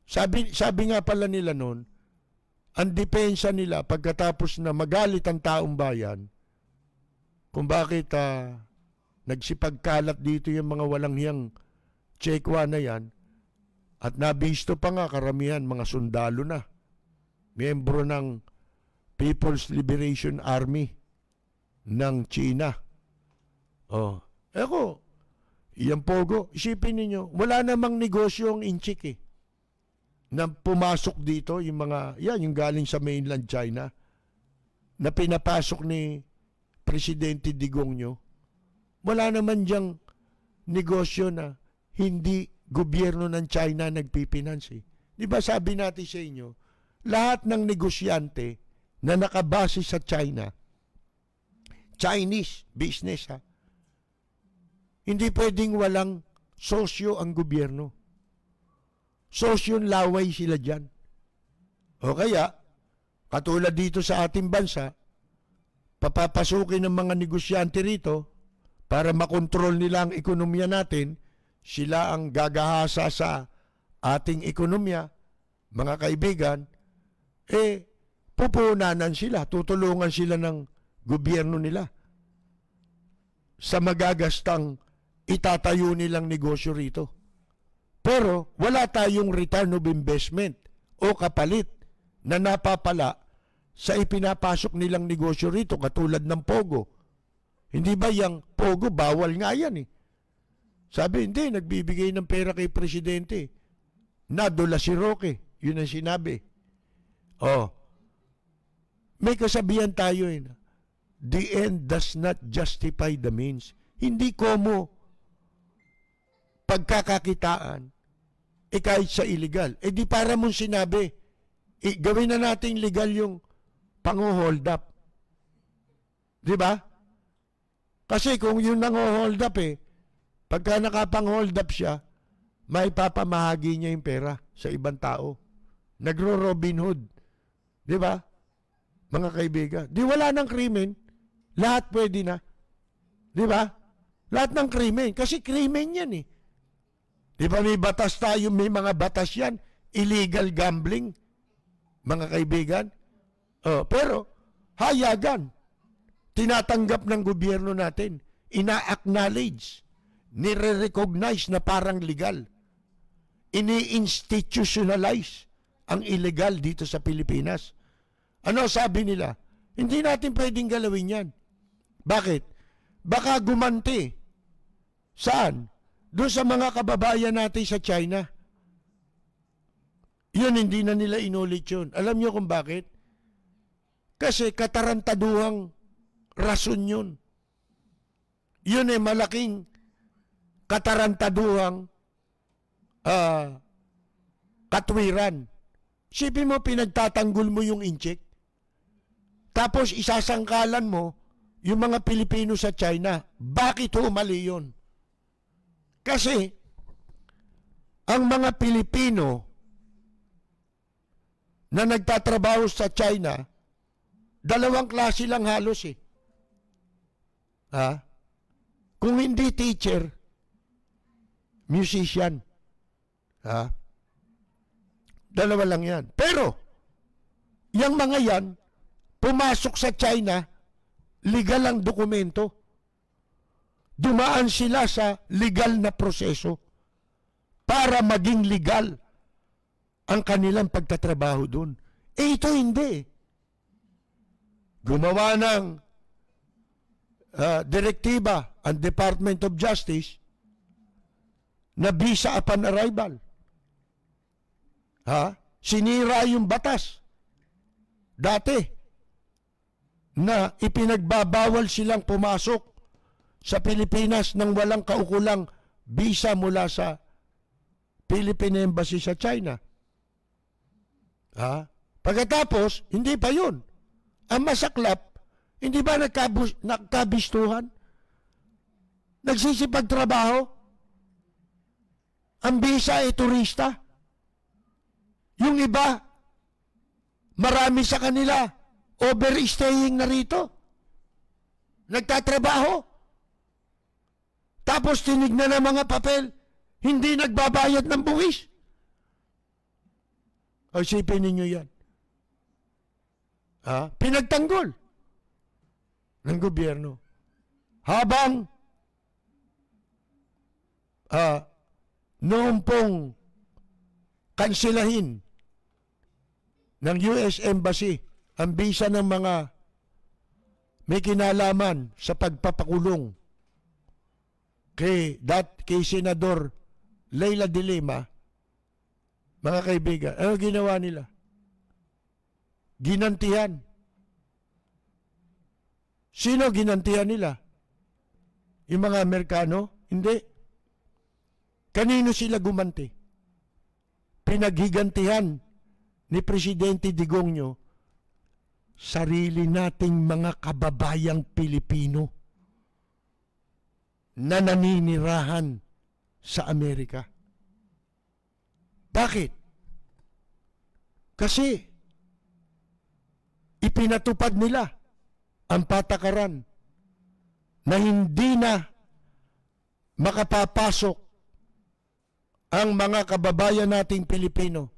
sabi nga pala nila noon, ang depensa nila pagkatapos na magalit ang taong bayan, kung bakit nagsipagkalat dito yung mga walang hiyang tsekwa na yan, at nabisto pa nga karamihan mga sundalo na, miyembro ng People's Liberation Army ng China. Oh, yan Pogo, isipin ninyo, wala namang negosyo ang inchik eh. Na pumasok dito, yung galing sa mainland China, na pinapasok ni Presidente Digongyo, wala naman diyang negosyo na hindi gobyerno ng China nagpipinansi. Di ba sabi natin sa inyo, lahat ng negosyante na nakabase sa China, Chinese business hindi pwedeng walang sosyo ang gobyerno. Sosyon laway sila dyan. O kaya, katulad dito sa ating bansa, papapasukin ng mga negosyante rito para makontrol nila ang ekonomiya natin, sila ang gagahasa sa ating ekonomiya, mga kaibigan, pupunanan sila, tutulungan sila ng gobyerno nila sa magagastang itatayo nilang negosyo rito. Pero wala tayong return of investment o kapalit na napapala sa ipinapasok nilang negosyo rito katulad ng Pogo. Hindi ba yung Pogo, bawal nga yan eh. Sabi, hindi, nagbibigay ng pera kay Presidente. Nadula si Roque. Yun ang sinabi. Oh. May kasabihan tayo the end does not justify the means. Hindi komo pagkakakitaan kahit sa illegal. Di para mong sinabi, gawin na natin legal yung pang-hold up. Di ba? Kasi kung yun nang-hold up pagka nakapang-hold up siya, may papamahagi niya yung pera sa ibang tao. Nagro-Robin Hood. Di ba? Mga kaibigan. Di wala ng krimen. Lahat pwede na. Di ba? Lahat ng krimen. Kasi krimen yan Di ba may batas tayo, may mga batas yan. Illegal gambling. Mga kaibigan. Pero, hayagan. Tinatanggap ng gobyerno natin. Ina-acknowledge. Nire-recognize na parang legal. Ini-institutionalize ang illegal dito sa Pilipinas. Ano sabi nila? Hindi natin pwedeng galawin yan. Bakit? Baka gumanti. Saan? Doon sa mga kababayan natin sa China. Yun, hindi na nila inulit yun. Alam nyo kung bakit? Kasi katarantaduhang rason yun. Yun malaking katarantaduhang katwiran. Sipin mo, pinagtatanggol mo yung incheck. Tapos isasangkalan mo yung mga Pilipino sa China. Bakit mali yun? Kasi ang mga Pilipino na nagtatrabaho sa China, dalawang klase lang halos Kung hindi teacher, musician. Dalawa lang yan. Pero, yung mga yan, pumasok sa China, legal ang dokumento. Dumaan sila sa legal na proseso para maging legal ang kanilang pagtatrabaho doon. Ito hindi. Gumawa ng direktiba ang Department of Justice na visa upon arrival. Sinira yung batas. Dati, na ipinagbabawal silang pumasok sa Pilipinas nang walang kaukulang visa mula sa Philippine Embassy sa China. Pagkatapos, hindi pa yun. Ang masaklap, hindi ba nagkabistuhan? Nagsisipagtrabaho? Ang visa ay turista? Yung iba, marami sa kanila, overstaying na rito. Nagtatrabaho. Tapos tinignan ng mga papel, hindi nagbabayad ng buwis. Isipin ninyo yan. Pinagtanggol ng gobyerno. Habang noong pong kansilahin ng US Embassy ang visa ng mga may kinalaman sa pagpapakulong kay Senador Leila de Lima, mga kaibigan, ano ginawa nila? Ginantihan. Sino ginantihan nila? Yung mga Amerikano? Hindi. Kanino sila gumanti? Pinaghigantihan ni Presidente Digongyo sarili nating mga kababayang Pilipino na naninirahan sa Amerika. Bakit? Kasi ipinatupad nila ang patakaran na hindi na makapapasok ang mga kababayan nating Pilipino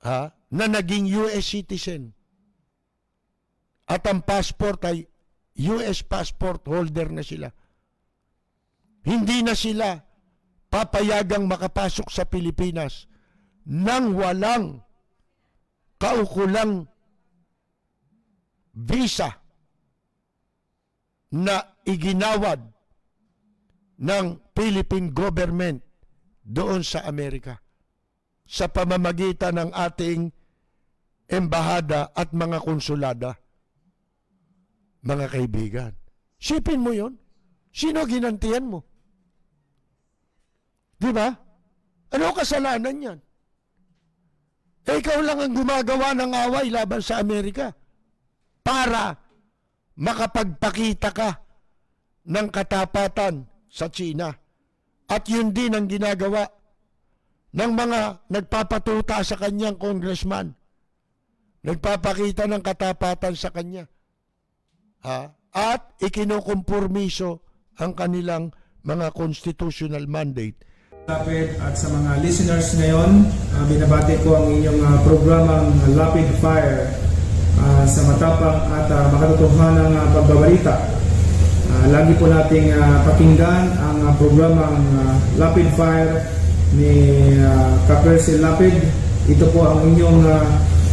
na naging US citizen at ang passport ay US passport holder na sila. Hindi na sila papayagang makapasok sa Pilipinas nang walang kaukulang visa na iginawad ng Philippine government doon sa Amerika sa pamamagitan ng ating embahada at mga konsulada. Mga kaibigan, sipin mo yon. Sino ginantihan mo? Di ba? Ano kasalanan yan? Eh, ikaw lang ang gumagawa ng away laban sa Amerika para makapagpakita ka ng katapatan sa China. At yun din ang ginagawa ng mga nagpapatuta sa kanyang congressman. Nagpapakita ng katapatan sa kanya. At ikinukumpormiso ang kanilang mga constitutional mandate. Lapid at sa mga listeners ngayon, binabati ko ang inyong programang Lapid Fire sa matapang at makatotohanang pagbabalita. Lagi po nating pakinggan ang programang Lapid Fire ni Kapersil Lapid. Ito po ang inyong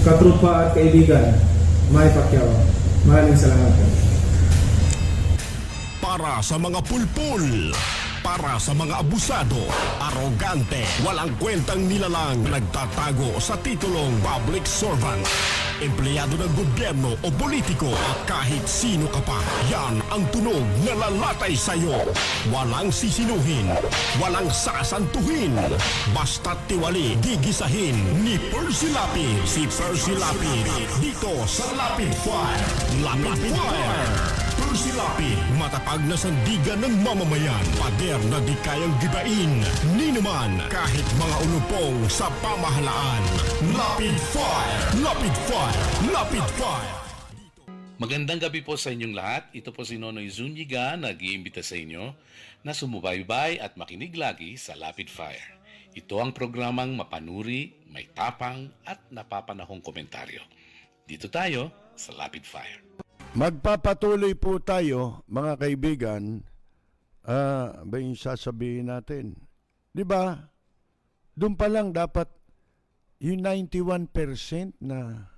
katrupa at kaibigan, Manny Pacquiao. Maraming salamat po. Para sa mga pulpul, para sa mga abusado, arogante, walang kwentang nilalang, nagtatago sa titulong public servant, empleyado ng gobyerno o politiko at kahit sino ka pa, yan ang tunog na lalatay sa'yo. Walang sisinuhin, walang sasantuhin, basta't tiwali, gigisahin ni Percy Lapid. Si Percy Lapid, dito sa Lapid Fire. Lapid Fire! Percy Lapid, matapag na sandigan ng mamamayan, pader na di kayang gibain, ni naman kahit mga ulupong sa pamahalaan. Lapid Fire! Lapid Fire! Lapid Fire! Magandang gabi po sa inyong lahat. Ito po si Nonoy Zuniga, nag-iimbita sa inyo na sumubaybay at makinig lagi sa Lapid Fire. Ito ang programang mapanuri, may tapang at napapanahong komentaryo. Dito tayo sa Lapid Fire. Magpapatuloy po tayo, mga kaibigan, ba yung sasabihin natin? Di ba? Doon pa lang dapat yung 91% na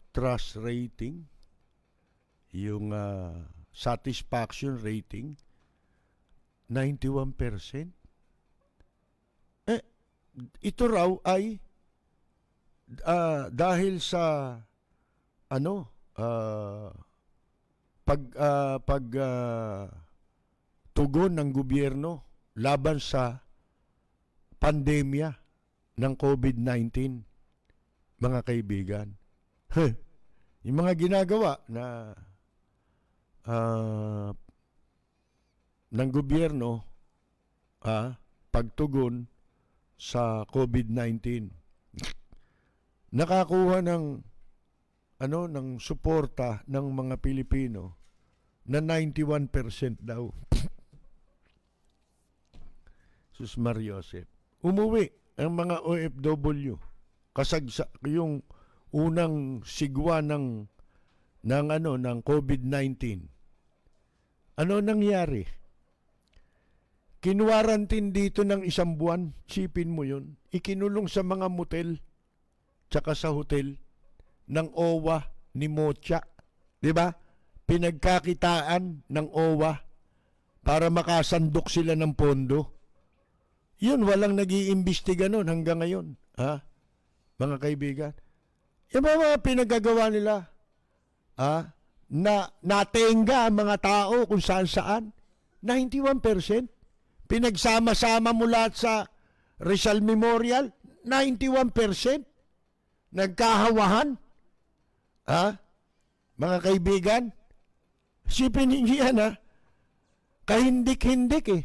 trust rating, yung satisfaction rating, 91%. Ito raw ay dahil sa tugon ng gobyerno laban sa pandemya ng COVID-19, mga kaibigan. Yung mga ginagawa na ng gobyerno pagtugon sa COVID-19, nakakuha ng suporta ng mga Pilipino na 91% daw. Sus Mariosep. Umuwi ang mga OFW. Kasagsa yung unang sigwa ng COVID-19. Ano nangyari? Kinwarantin dito ng 1 buwan. Sipin mo yun. Ikinulong sa mga motel tsaka sa hotel ng OWA ni Mocha. Di ba? Pinagkakitaan ng OWA para makasandok sila ng pondo. Yun, walang nag-iimbestiga nun hanggang ngayon. Mga kaibigan. Yung mga pinagagawa nila, na natenga ang mga tao kung saan-saan, 91%. Pinagsama-sama mo lahat sa Rizal Memorial, 91%. Nagkahawahan. Mga kaibigan, sipin niyo yan, kahindik-hindik eh.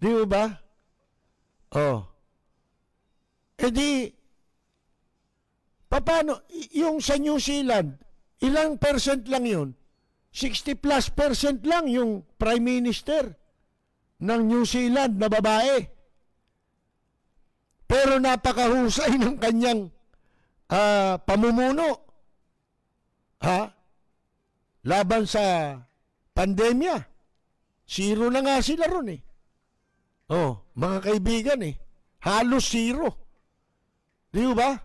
Di ba? E di, paano, yung sa New Zealand, ilang percent lang yun? 60+% lang yung Prime Minister ng New Zealand na babae. Pero napakahusay ng kanyang pamumuno. Laban sa pandemya. 0 na nga sila ron eh. Mga kaibigan eh. Halos 0. Di ba?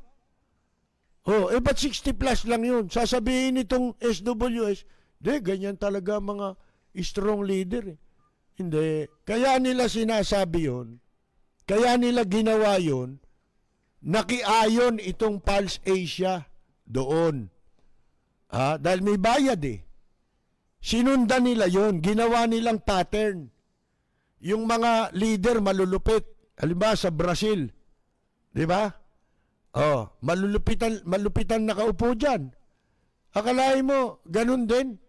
Ba't 60+ lang yun? Sasabihin itong SWS, ganyan talaga mga strong leader eh. Hindi. Kaya nila sinasabi yun. Kaya nila ginawa yun. Nakiayon itong Pulse Asia doon. Dahil may bayad eh. Sinundan nila yon, ginawa nilang pattern. yung mga leader malulupit. Halimbawa sa Brazil. Di ba? Oh, malupitan nakaupo dyan. Akalain mo, ganun din.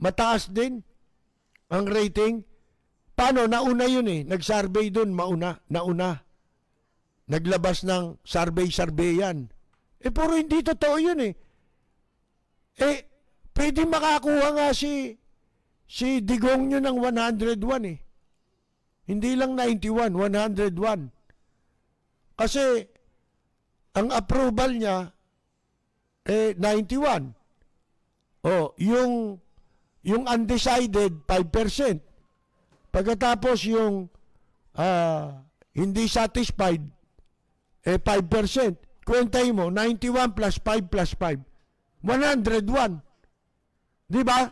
Mataas din ang rating. Paano? Nauna yun eh. Nag-survey dun, nauna. Naglabas ng survey yan. Puro hindi totoo yun eh. Pwede makakuha nga si Digong nyo ng 101 eh. Hindi lang 91, 101. Kasi, ang approval niya, 91. Oh, yung undecided, 5%. Pagkatapos yung hindi satisfied, 5%. Kwentay mo, 91 plus 5 plus 5. 101. Di ba?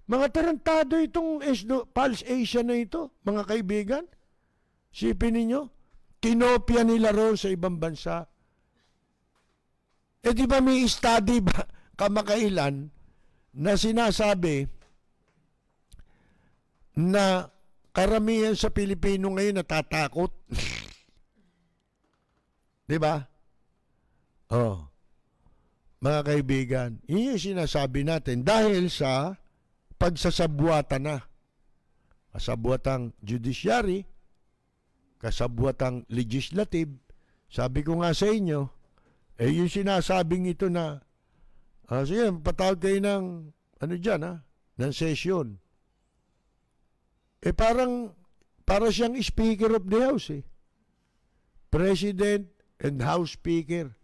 Mga tarantado itong Pulse Asia na ito, mga kaibigan. Sipin ninyo, kinopya nila roon sa ibang bansa. Di ba may study ba kamakailan na sinasabi na karamihan sa Pilipino ngayon natatakot? Di ba? Oh. Mga kaibigan, yun yung sinasabi natin dahil sa pagsasabwatan na. Kasabwatang judiciary, kasabwatang legislative. Sabi ko nga sa inyo, yung sinasabing ito na, sige, patawag kayo ng, ng session. Para siyang Speaker of the House eh. President and House Speaker.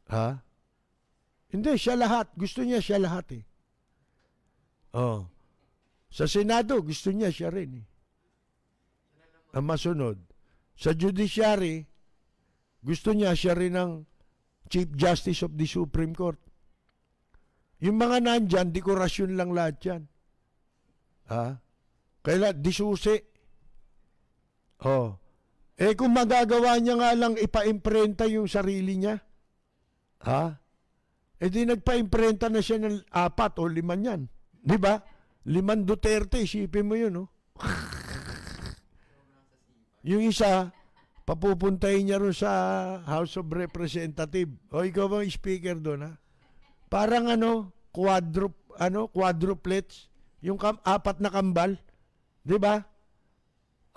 Ha? Hindi, siya lahat. Gusto niya siya lahat eh. Oh. Sa Senado, gusto niya siya rin eh. Ang masunod. Sa Judiciary, gusto niya siya rin ang Chief Justice of the Supreme Court. Yung mga nandyan, dekorasyon lang lahat yan. Ha? Kaya disusi. Oh. Kung magagawa niya nga lang ipa-imprenta yung sarili niya, ha? Di nagpa-imprenta na siya ng 4 o 5 yan. Di ba? 5 Duterte, isipin mo yun, no? Yung isa, papupuntahin niya rin sa House of Representative. O ikaw bang speaker doon, ha? Parang quadruplets, yung 4 na kambal. Di ba?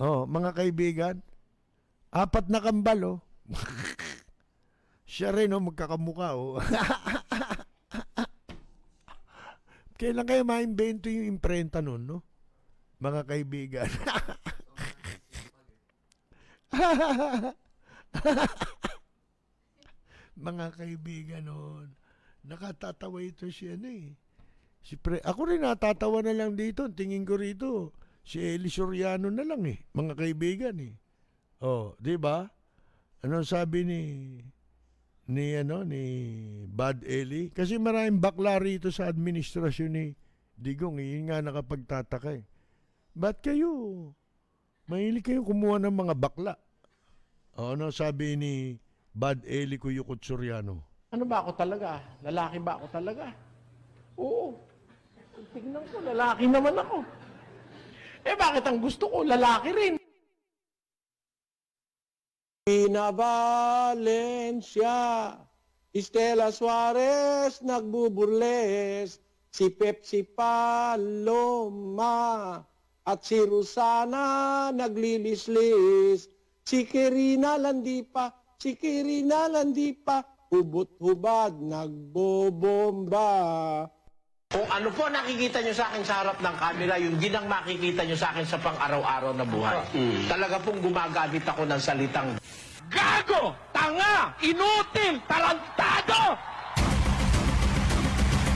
Oh, mga kaibigan, 4 na kambal, oh. Siya rin, oh, magkakamukha, oh. Kailan kayo ma-invento yung imprenta nun, no? Mga kaibigan. Mga kaibigan nun. Nakatatawa ito siya na eh. Ako rin natatawa na lang dito. Tingin ko rito, si Eli Soriano na lang eh. Mga kaibigan eh. Oh, di ba? Anong sabi ni Bad Eli? Kasi maraming bakla rito sa administrasyon ni Digong. Yun nga nakapagtataka eh. Ba't kayo? Mahilig kayo kumuha ng mga bakla. Ano sabi ni Bad Eli Kuyukot Soriano? Ano ba ako talaga? Lalaki ba ako talaga? Oo. Tignan ko, lalaki naman ako. Bakit ang gusto ko, lalaki rin? Pina Valencia, Estela Suarez nagbuburles, si Pepsi Paloma, at si Rosana naglilislis, si Kirina Landipa, hubot-hubad nagbobomba. Kung ano po nakikita nyo sa akin sa harap ng camera, yung din ang makikita nyo sa akin sa pang-araw-araw na buhay. Talaga pong gumagamit ako ng salitang gago, tanga, inutil, tarantado!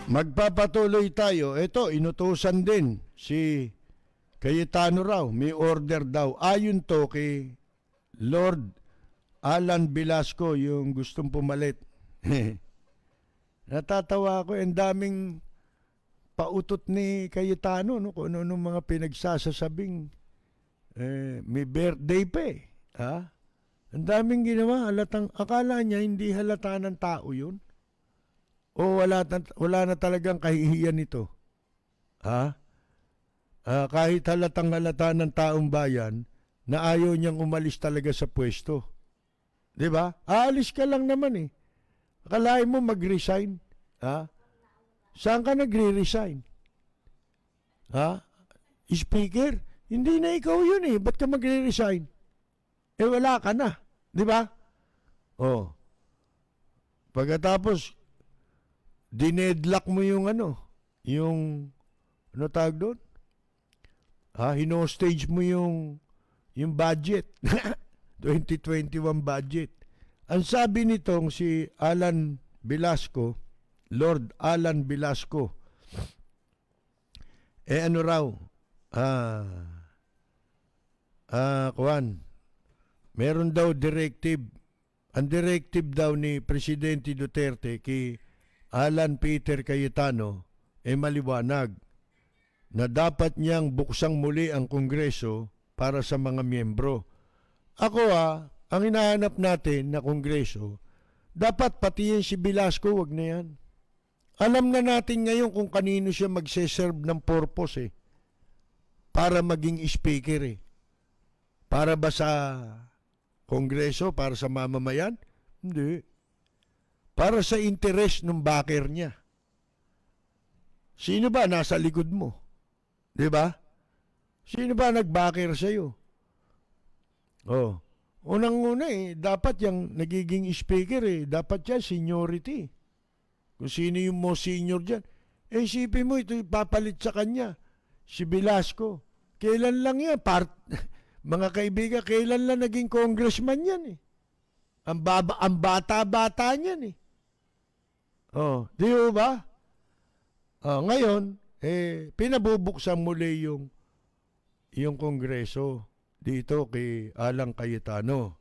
Magpapatuloy tayo. Ito, inutusan din si Cayetano raw. May order daw. Ayon to kay Lord Alan Velasco, yung gustong pumalit. Natatawa ako. Ang daming pautot ni Cayetano, no? Kung ano mga pinagsasasabing may birthday pa eh. Ha? Ang daming ginawa. Akala niya hindi halata ng tao yun. O wala na talagang kahihiyan nito. Ha? kahit halatang halata ng taong bayan na ayaw niyang umalis talaga sa pwesto. 'Di ba? Aalis ka lang naman eh. Akalain mo mag-resign? Ha? Saan ka nagre-resign? Ha? Speaker? Hindi na ikaw yun eh. Ba't ka magre-resign? Eh wala ka na. 'Di ba? Oh. Pagkatapos, dinedlock mo yung tawag doon? Hinostage mo yung budget. 2021 budget. Ang sabi nitong si Alan Velasco, Lord Alan Velasco, ano raw, meron daw directive. Ang directive daw ni Presidente Duterte kay Alan Peter Cayetano maliwanag na dapat niyang buksang muli ang Kongreso para sa mga miyembro. Ako ang hinahanap natin na Kongreso, dapat pati yan si Velasco, wag na yan. Alam na natin ngayon kung kanino siya magseserve ng purpose para maging speaker Para ba sa Kongreso, para sa mamamayan? Hindi. Para sa interes ng backer niya. Sino ba nasa likod mo? 'Di ba? Sino ba nag-backer sa'yo? Oh. Unang-una dapat yung nagiging speaker dapat yan seniority. Kung sino yung most senior dyan. Isipin mo, ito ipapalit sa kanya. Si Velasco. Kailan lang yan? Mga kaibigan, kailan lang naging congressman yan Ang bata-bata niyan Oh, di ba? Ngayon, pinabubuksan muli yung Kongreso dito kay Alan Cayetano.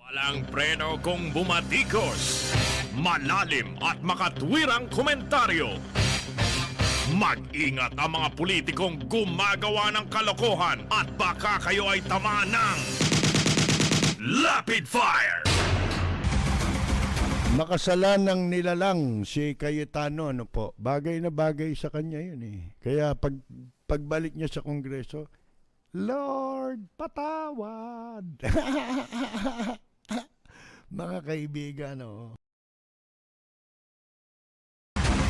Walang preno kung bumatikos. Malalim at makatwirang komentaryo. Mag-ingat ang mga politikong gumagawa ng kalokohan at baka kayo ay tamaan ng Rapid Fire! Makasalanang nilalang si Cayetano, bagay na bagay sa kanya yun Kaya pagbalik niya sa Kongreso, Lord, patawad! Mga kaibigan,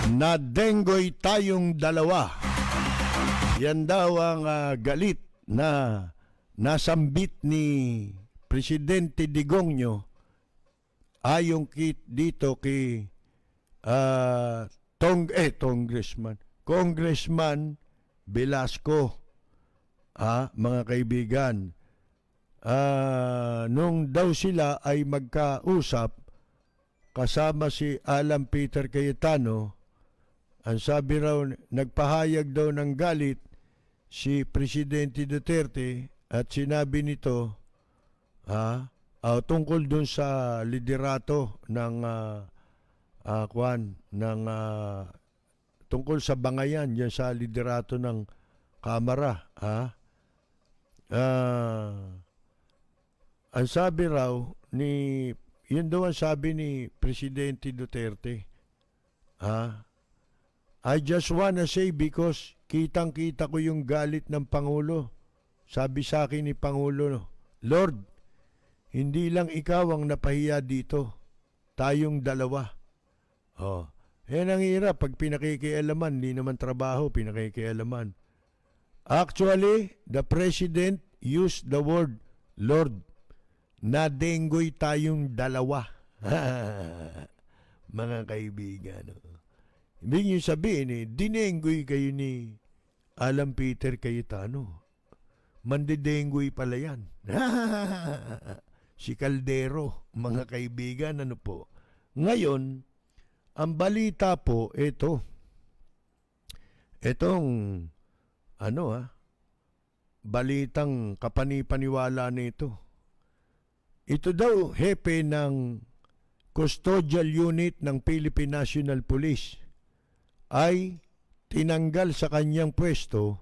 Nadenggoy tayong dalawa. Yan daw ang galit na nasambit ni Presidente Digongyo ayong dito kay Congressman Velasco. Mga kaibigan, nung daw sila ay magkausap kasama si Alan Peter Cayetano, ang sabi raw, nagpahayag daw ng galit si Presidente Duterte at sinabi nito tungkol dun sa liderato ng tungkol sa bangayan yan sa liderato ng Kamara. Ang sabi raw yun daw ang sabi ni Presidente Duterte. I just wanna say because kitang-kita ko yung galit ng Pangulo. Sabi sa akin ni Pangulo, Lord, hindi lang ikaw ang napahiya dito. Tayong dalawa. Yan ang hirap pag pinakikialaman, hindi naman trabaho, pinakikialaman. Actually, the President used the word, Lord, nadenggoy tayong dalawa. Mga kaibigan, Ibig nyo sabihin, dinenggoy kayo ni Alan Peter Cayetano. Mandedenggoy pala yan. Si Caldero, mga kaibigan, Ngayon, ang balita po, balitang kapanipaniwala nito. Ito daw, hepe ng custodial unit ng Philippine National Police ay tinanggal sa kanyang pwesto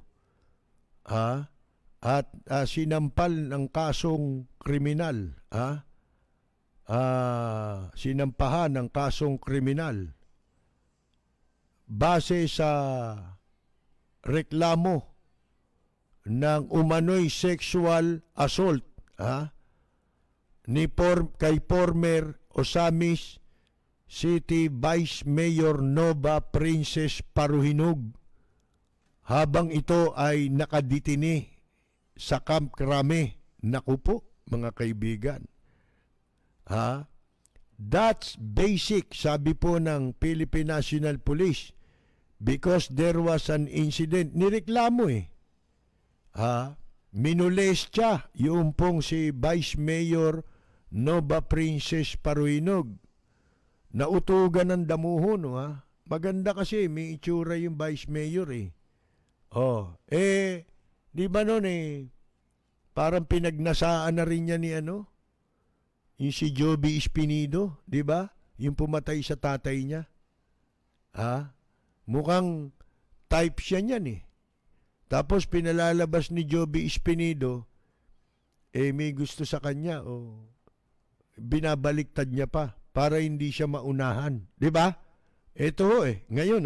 at sinampal ng kasong kriminal. Sinampahan ng kasong kriminal base sa reklamo ng umano'y sexual assault kay former Osamis City Vice Mayor Nova Princess Paruhinog habang ito ay nakaditini sa Camp Crame. Naku po, mga kaibigan. That's basic, sabi po ng Philippine National Police, because there was an incident. Nireklamo minulestya yung pong si Vice Mayor Nova Princess Paruhinog. Nautugan ng damuhon, Maganda kasi, may itsura yung Vice Mayor di ba nun parang pinagnasaan na rin niya ni yung si Joby Espinido, di ba? Yung pumatay sa tatay niya. Mukhang type siya niyan Tapos pinalalabas ni Joby Espinido, may gusto sa kanya, binabaliktad niya pa para hindi siya maunahan. Di ba? Ito ngayon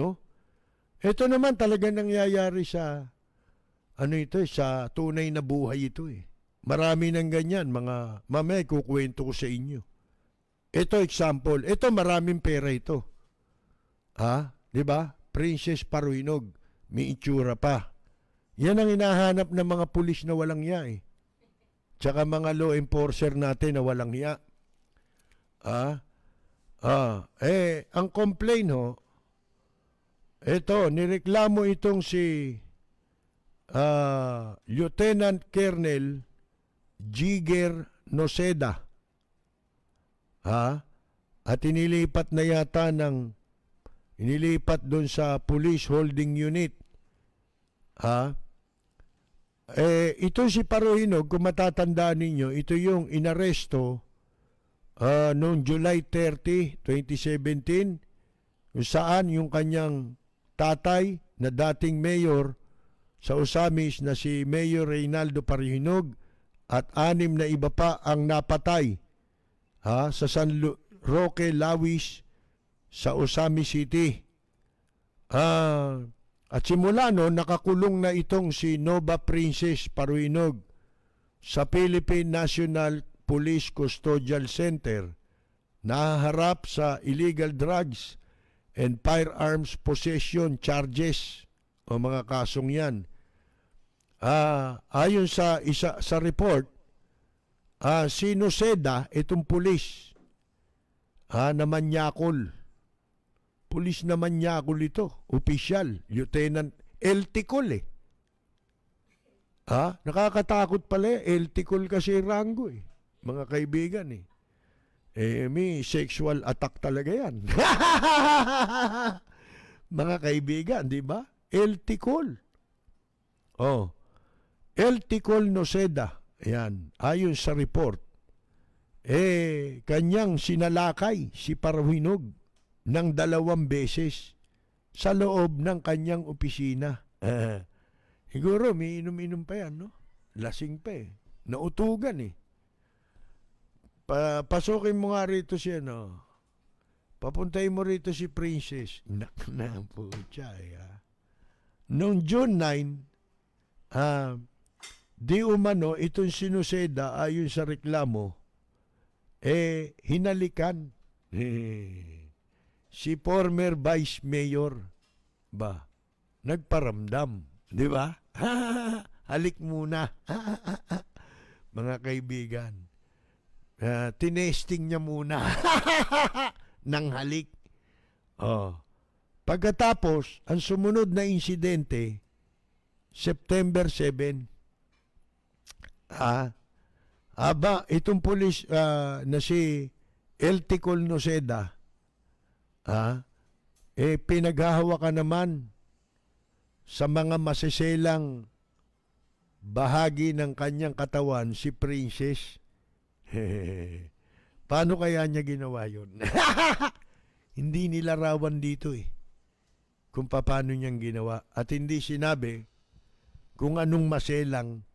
ito naman talaga nangyayari sa sa tunay na buhay ito Marami ng ganyan, mamaya kukwento ko sa inyo. Ito example, ito maraming pera ito. Di ba? Princess Paruhinog, may itsura pa. Yan ang hinahanap ng mga pulis na walang hiya Tsaka mga law enforcer natin na walang hiya. Ang complaint ito, nireklamo itong si Lieutenant Colonel Jigger Noceda. At inilipat na yata inilipat doon sa Police Holding Unit. Ito si Paruhinog, kung matatandaan ninyo, ito yung inaresto noong July 30, 2017, kung saan yung kanyang tatay na dating mayor sa Osamis na si Mayor Reynaldo Paruhinog at 6 na iba pa ang napatay sa San Roque, Lawis sa Osamis City. At simula nakakulong na itong si Nova Princess Paruhinog sa Philippine National Police Custodial Center. Nahaharap sa illegal drugs and firearms possession charges o mga kasong yan. Ayon sa report, si Noceda, itong pulis, na manyakol. Pulis na manyakol ito, opisyal, lieutenant, LTCOL nakakatakot pala LTCOL kasi rango mga kaibigan may sexual attack talaga yan. Mga kaibigan, di ba? LTCOL. LTCOL Noceda. Ayan, ayon sa report, kanyang sinalakay si Paruhinog ng 2 beses sa loob ng kanyang opisina. Siguro, may inom-inom pa yan, no? Lasing pa Nautugan Pasukin mo nga rito siya, Papuntay mo rito si Princess. Na po siya, Noong June 9, di umano, itong si Noceda, ayon sa reklamo, hinalikan si former Vice Mayor. Nagparamdam. Di ba? Halik muna. Mga kaibigan. Tinesting niya muna ng halik. Pagkatapos, ang sumunod na insidente, September 7, itong pulis na si LTCOL Noceda, pinaghahawakan naman sa mga masiselang bahagi ng kanyang katawan si Princess. Paano kaya niya ginawa yun? Hindi nilarawan dito kung paano niyang ginawa. At hindi sinabi kung anong maselang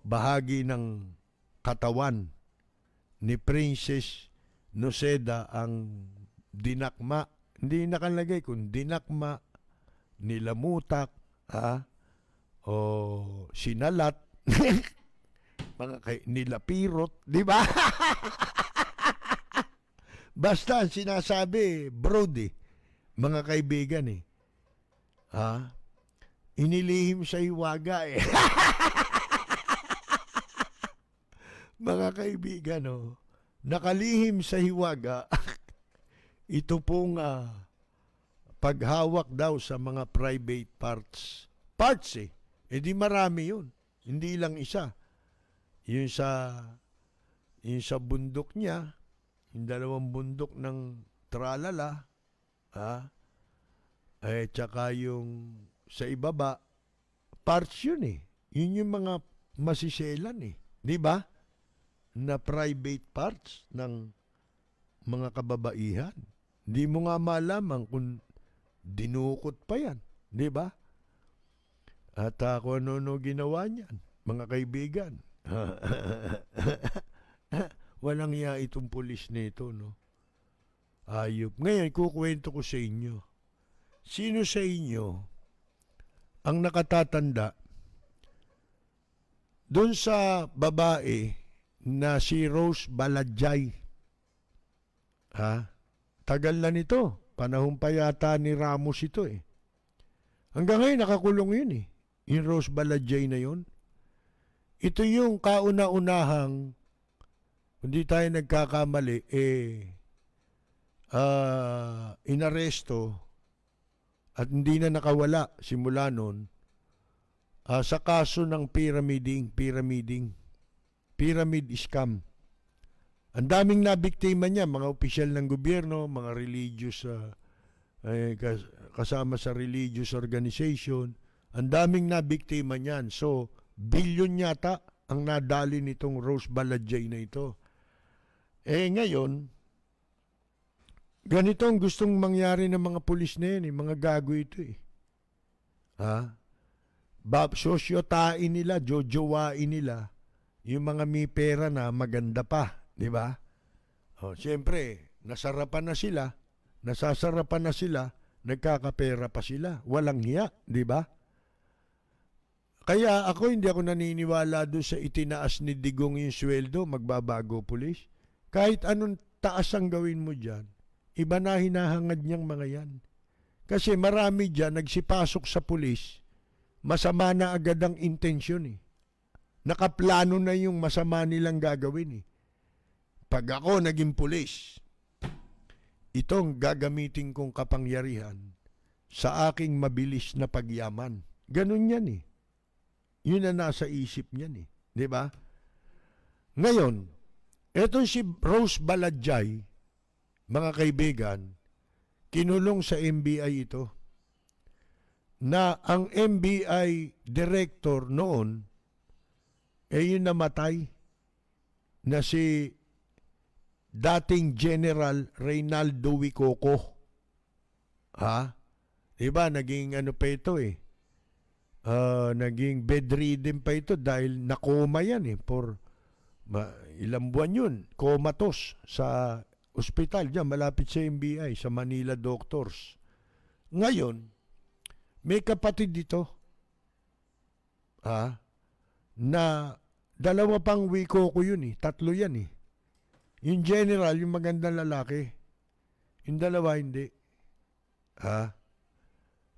bahagi ng katawan ni Princess Noceda ang dinakma. Hindi nakalagay kung dinakma, nilamutak, o sinalat, nilapirot, di ba? Basta ang sinasabi, Brody, mga kaibigan inilihim sa hiwaga Mga kaibigan, nakalihim sa hiwaga, ito pong paghawak daw sa mga private parts. Parts di marami yun. Hindi lang isa. Yung sa bundok niya, yung dalawang bundok ng Tralala, tsaka yung sa ibaba, parts yun Yun yung mga masiselan Di ba? Na private parts ng mga kababaihan. Hindi mo nga malaman kung dinukot pa yan. Di ba? At kung ano ginawa niyan, mga kaibigan. Walang iya itong pulis nito, no? Ayop. Ngayon, kukwento ko sa inyo. Sino sa inyo ang nakatatanda doon sa babae na si Rose Baladjay? Tagal na nito. Panahon pa yata ni Ramos ito Hanggang ngayon nakakulong yun Yung Rose Baladjay na yun. Ito yung kauna-unahang, hindi tayo nagkakamali, inaresto at hindi na nakawala simula nun sa kaso ng pyramid scam. Ang daming nabiktima niya, mga opisyal ng gobyerno, mga religious, kasama sa religious organization. Ang daming nabiktima niyan. So, bilyon yata ang nadali nitong Rose Baladjay na ito. Ngayon, ganito ang gustong mangyari ng mga pulis na yan, mga gago ito sosyotain nila, jojowain nila yung mga may pera na maganda pa, di ba? Siyempre, nasasarapan na sila, nagkakapera pa sila, walang hiya, di ba? Kaya hindi ako naniniwala doon sa itinaas ni Digong yung sweldo, magbabago pulis. Kahit anong taas ang gawin mo dyan, iba na hinahangad niyang mga yan. Kasi marami dyan nagsipasok sa pulis, masama na agad ang intensyon Nakaplano na yung masama nilang gagawin Pag ako naging pulis, itong gagamitin kong kapangyarihan sa aking mabilis na pagyaman. Ganun yan Yun na nasa isip niyan di ba? Ngayon, etong si Rose Baladjay, mga kaibigan, kinulong sa NBI ito, na ang NBI director noon, yung namatay, na si dating General Reynaldo Wicoco. Diba, naging pa ito naging bedridden pa ito dahil nakoma yan for ilang buwan yun, comatose sa ospital dyan, malapit sa NBI, sa Manila Doctors. Ngayon, may kapatid dito na dalawa pang Wicoco yun tatlo yan Yung general, yung magandang lalaki, yung dalawa hindi.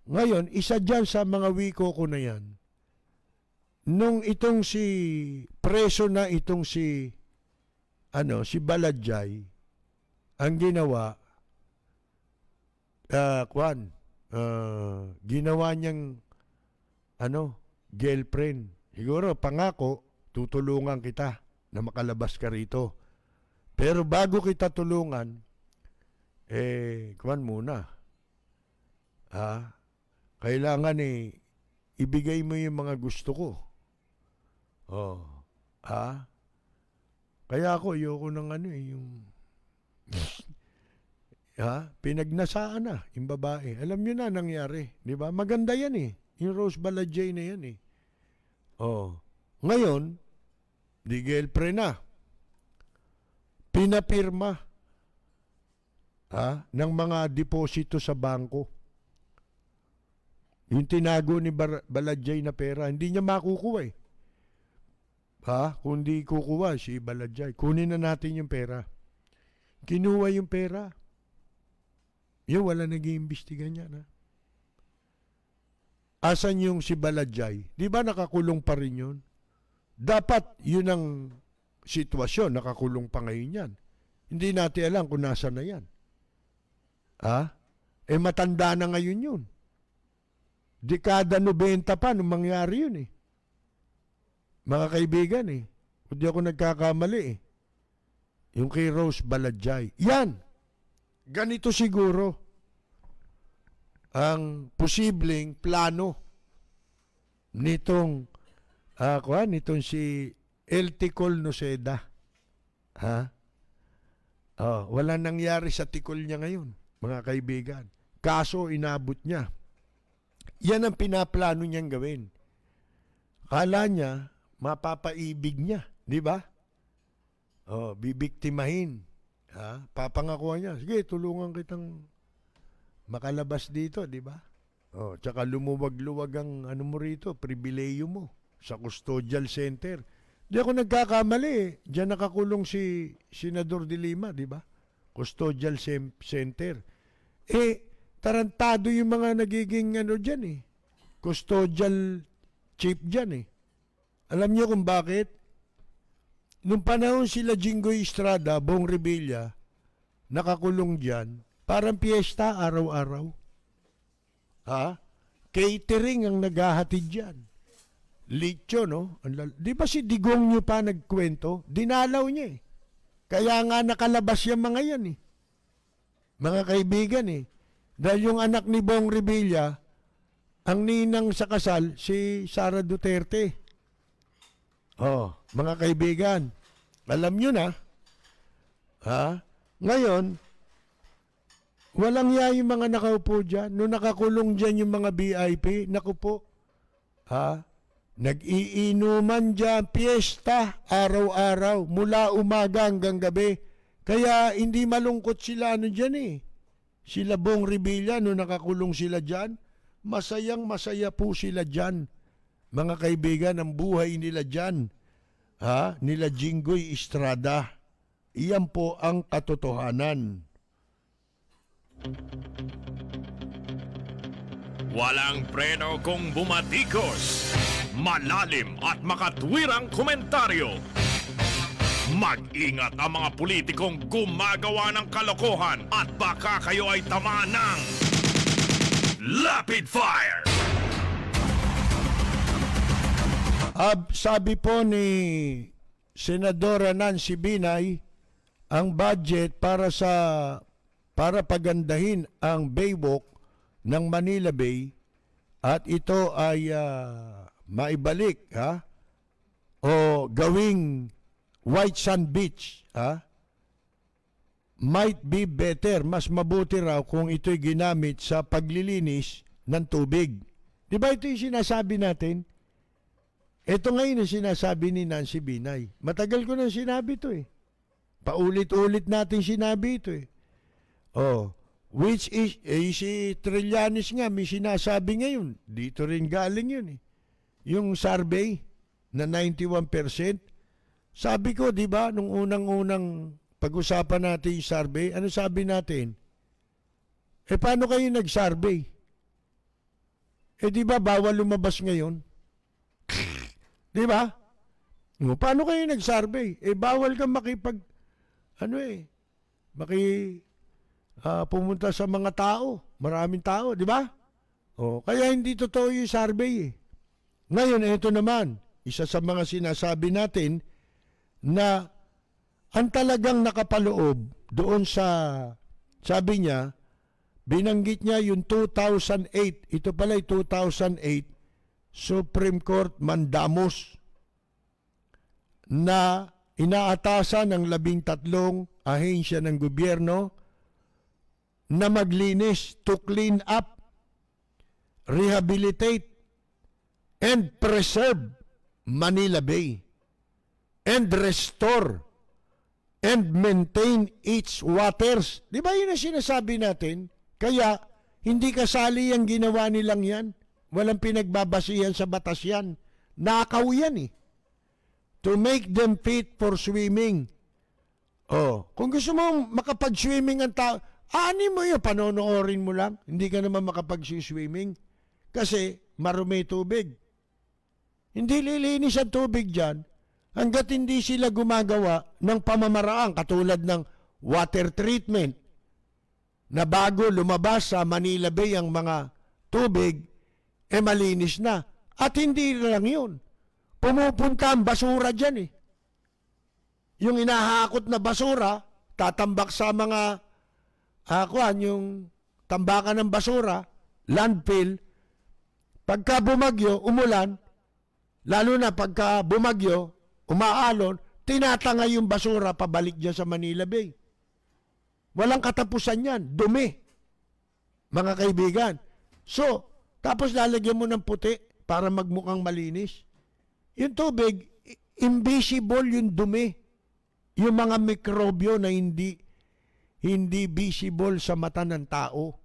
Ngayon, isa dyan sa mga Wicoco na yan, nung itong si preso na itong si Baladjay, ang ginawa, ginawa niyang girlfriend. Siguro, pangako, tutulungan kita na makalabas ka rito. Pero bago kita tulungan, muna. Kailangan ibigay mo yung mga gusto ko. Kaya ako, ayoko ng yung pinagnasaan na yung babae. Alam nyo na nangyari, di ba? Maganda yan yung Rose Baladjay na yan Ngayon, di girlfriend na. Pinapirma ng mga deposito sa bangko. Yung tinago ni Baladjay na pera, hindi niya makukuha eh. Ha? Kung di kukuha si Baladjay, kunin na natin yung pera. Kinuha yung pera. Yung wala nag-iimbestiga niya na. Asan yung si Baladjay? Di ba nakakulong pa rin yun? Dapat yun ang sitwasyon, nakakulong pa ngayon yan. Hindi natin alam kung nasa na yan. Ha? Eh matanda na ngayon yun. Dekada 90 pa nung mangyari yun eh. Mga kaibigan eh. Hindi ako nagkakamali eh. Yung kay Rose Baladjay. Yan! Ganito siguro ang posibleng plano nitong nitong si El Ticol Noceda. Ha? Wala nangyari sa Ticol niya ngayon, mga kaibigan. Kaso inabot niya. Yan ang pinaplano niyang gawin. Kala niya, mapapaibig niya. Di ba? Bibiktimahin. Papangakuha niya. Sige, tulungan kitang makalabas dito, di ba? Tsaka lumuwag-luwag ang ano mo rito, pribileyo mo sa custodial center. Di ako nagkakamali eh. Diyan nakakulong si Senador de Lima, di ba? Custodial center. Tarantado yung mga nagiging ano dyan eh. Custodial chief dyan eh. Alam niyo kung bakit? Nung panahon sila Jinggoy Estrada, Bong Revilla, nakakulong dyan, parang piyesta araw-araw. Catering ang naghahatid dyan. Litso, no? Di ba si Digong nyo pa nagkwento? Dinalaw niya eh. Kaya nga nakalabas yung mga yan eh. Mga kaibigan eh. Dahil yung anak ni Bong Revilla, ang ninang sa kasal, si Sara Duterte. Mga kaibigan, alam nyo na, ngayon, walang iya yung mga nakaupo dyan. Nung nakakulong dyan yung mga VIP, naku po, nag-iinuman dyan, piyesta, araw-araw, mula umaga hanggang gabi. Kaya hindi malungkot sila dyan eh. Sila Bong Revilla, nung nakakulong sila dyan, masayang masaya po sila dyan. Mga kaibigan, ang buhay nila dyan, nila Jinggoy Estrada. Iyan po ang katotohanan. Walang preno kung bumatikos. Malalim at makatwirang komentaryo. Mag-ingat ang mga politikong gumagawa ng kalokohan at baka kayo ay tamaan ng Rapid Fire! Sabi po ni Senadora Nancy Binay, ang budget para pagandahin ang Baywalk ng Manila Bay at ito ay maibalik o gawing White Sand Beach might be better, mas mabuti raw kung ito'y ginamit sa paglilinis ng tubig. Di ba ito yung sinasabi natin? Ito ngayon ang sinasabi ni Nancy Binay. Matagal ko nang sinabi ito eh. Paulit-ulit natin sinabi ito eh. Which is, si Trillanes nga may sinasabi ngayon. Dito rin galing yun eh. Yung survey na 91%. Sabi ko, di ba, nung unang-unang pag-usapan natin yung survey, ano sabi natin? Paano kayo nag-survey? Di ba, bawal lumabas ngayon? Di ba? Paano kayo nag-survey? Bawal kang pumunta sa mga tao. Maraming tao, di ba? Kaya hindi totoo yung survey eh. Ngayon, ito naman, isa sa mga sinasabi natin na ang talagang nakapaloob doon sa, sabi niya, binanggit niya yung 2008, ito pala yung 2008, Supreme Court mandamus na inaatasan ng 13 ahensya ng gobyerno na maglinis to clean up, rehabilitate, and preserve Manila Bay and restore and maintain its waters. Di ba yun ang sinasabi natin? Kaya hindi kasali ang ginawa nilang yan. Walang pinagbabasihan sa batas yan. Nakaw yan eh. To make them fit for swimming. Oh, kung gusto mo makapag-swimming ang tao, ani mo yun, panonoorin mo lang. Hindi ka naman makapag-swimming. Kasi marumi tubig. Hindi lilinis ang tubig dyan hanggat hindi sila gumagawa ng pamamaraan katulad ng water treatment na bago lumabas sa Manila Bay ang mga tubig, malinis na. At hindi lang yun. Pumupunta ang basura dyan eh. Yung inahakot na basura, tatambak sa mga, yung tambakan ng basura, landfill, pagka bumagyo, umulan, lalo na pagka bumagyo, umaalon, tinatanga yung basura pabalik dyan sa Manila Bay. Walang katapusan yan, dumi, mga kaibigan. So, tapos lalagyan mo ng puti para magmukhang malinis. Yung tubig, invisible yung dumi. Yung mga mikrobyo na hindi visible sa mata ng tao.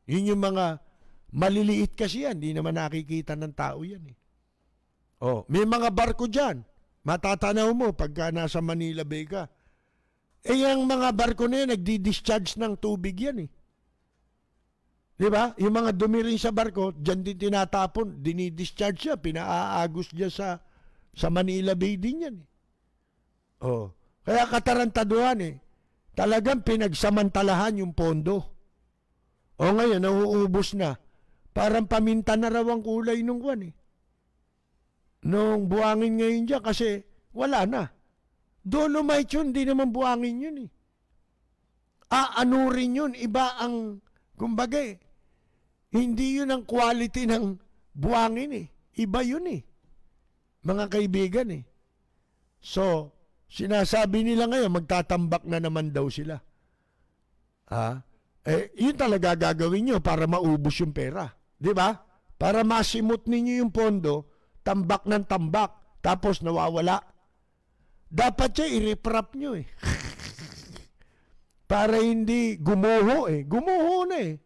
Yun yung mga maliliit kasi yan. Hindi naman nakikita ng tao yan eh. Oh, may mga barko dyan. Matatanaw mo pagka nasa Manila Bay ka. Yung mga barko na yan, nagdi-discharge ng tubig yan eh. Di ba? Yung mga dumi rin sa barko, dyan din tinatapon, dinidischarge siya, pinaaagos niya sa Manila Bay din yan. Oh. Kaya katarantaduhan eh. Talagang pinagsamantalahan yung pondo. O ngayon, nauubos na. Parang paminta na raw ang kulay nung kwan eh. Nung buhangin ngayon dyan kasi wala na. Dolomite yun, di naman buhangin yun eh. Ano rin yun, iba ang, kumbaga eh, hindi yun ang quality ng buhangin eh. Iba yun eh. Mga kaibigan eh. So, sinasabi nila ngayon, magtatambak na naman daw sila. Yun talaga gagawin nyo para maubos yung pera. Di ba? Para masimot ninyo yung pondo, tambak ng tambak, tapos nawawala. Dapat siya i-reprap nyo eh. Para hindi gumuho eh. Gumuho na eh.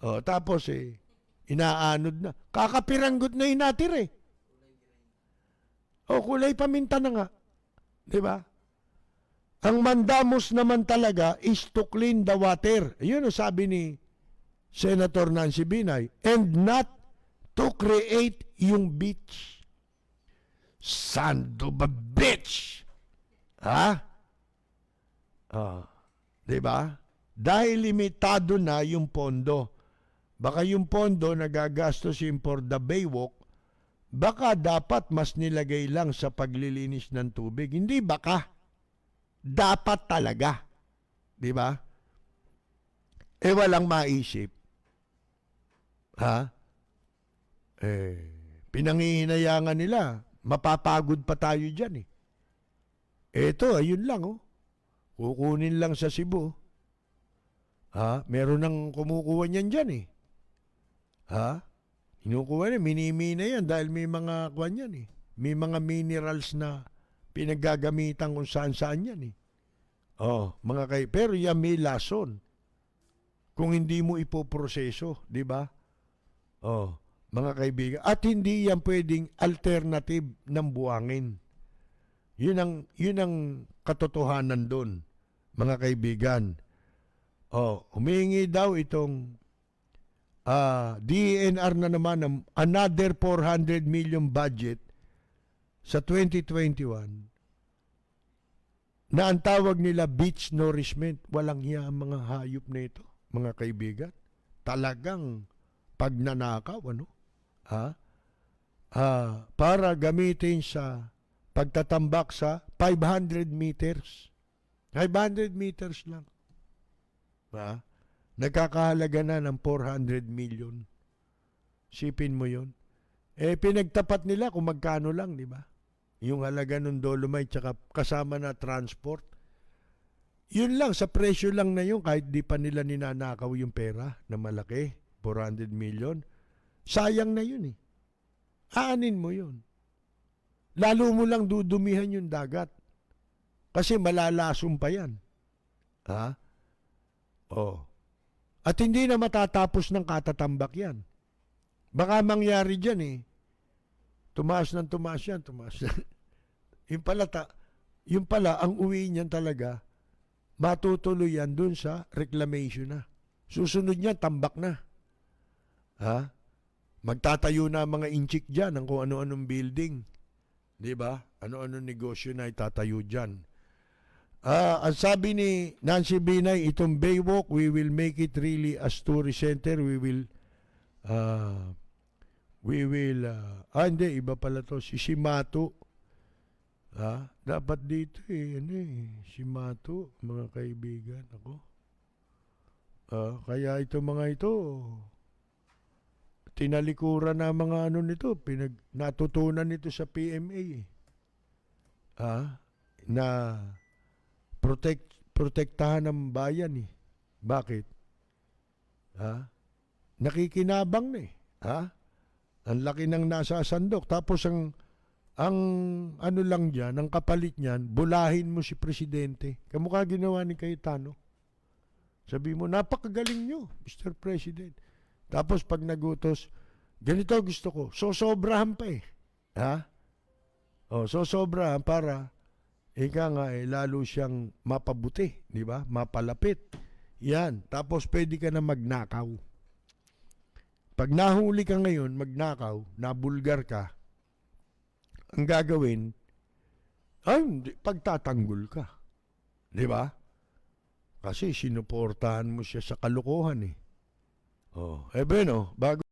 O, tapos eh, inaanod na. Kakapiranggot na inatir eh. O, kulay paminta na nga. Diba? Ang mandamos naman talaga is to clean the water. Yun ang sabi ni Senator Nancy Binay. And not to create yung beach. Sando ba beach? Diba? Dahil limitado na yung pondo. Baka yung pondo nagagastos yung for the Baywalk, baka dapat mas nilagay lang sa paglilinis ng tubig. Hindi baka. Dapat talaga. Diba? Walang maisip. Pinangihinayangan nila. Mapapagod pa tayo dyan eh. Eto, ayun lang oh. Kukunin lang sa Cebu. Meron nang kumukuha niyan dyan eh. Kinukuha niya, minimina yan dahil may mga kwan yan eh. May mga minerals na pinaggagamitan kung saan-saan yan eh. Pero yan may lason. Kung hindi mo ipoproseso, di ba? Mga kaibigan. At hindi yan pwedeng alternative ng buhangin. Yun ang katotohanan doon, mga kaibigan. Humingi daw itong DENR na naman ng another 400 million budget sa 2021 na ang tawag nila beach nourishment. Walang hiya ang mga hayop na ito, mga kaibigan. Talagang pagnanakaw, ano? Para gamitin sa pagtatambak sa 500 meters. 500 meters lang. Nagkakahalaga na ng 400 million. Sipin mo yun. Pinagtapat nila kung magkano lang, di ba? Yung halaga ng Dolomite tsaka kasama na transport. Yun lang, sa presyo lang na yun, kahit di pa nila ninanakaw yung pera na malaki, 400 million. Sayang na yun eh. Aanin mo yun. Lalo mo lang dudumihan yung dagat. Kasi malalasom pa yan. At hindi na matatapos ng katatambak yan. Baka mangyari dyan eh. Tumaas ng tumaas yan, tumaas. Yung pala, ang uwi niyan talaga, matutuloy yan dun sa reclamation na. Susunod niyan, tambak na. Ha? Magtatayo na mga inchik dyan ng kung ano-anong building. Di ba? Ano-anong negosyo na itatayo dyan. Ang sabi ni Nancy Binay, itong Baywalk, we will make it really as tourist center. Hindi, iba pala to. Si Simato. Dapat dito Simato, mga kaibigan. Ako. Kaya ito mga ito, tinalikuran na mga ano nito, natutunan nito sa PMA. Na protektahan ng bayan eh. Bakit? Nakikinabang na eh. Ang laki ng nasasandok. Tapos ang ano lang dyan, ang kapalit niyan, bulahin mo si Presidente. Kamukha ginawa ni Cayetano. Sabi mo, napakagaling nyo, Mr. President. Tapos pag nagutos, ganito gusto ko, sosobrahan pa eh. Sosobrahan para, lalo siyang mapabuti, di ba? Mapalapit. Yan. Tapos pwede ka na magnakaw. Pag nahuli ka ngayon, magnakaw, nabulgar ka, ang gagawin, pagtatanggol ka. Di ba? Kasi sinuportahan mo siya sa kalokohan eh. Bago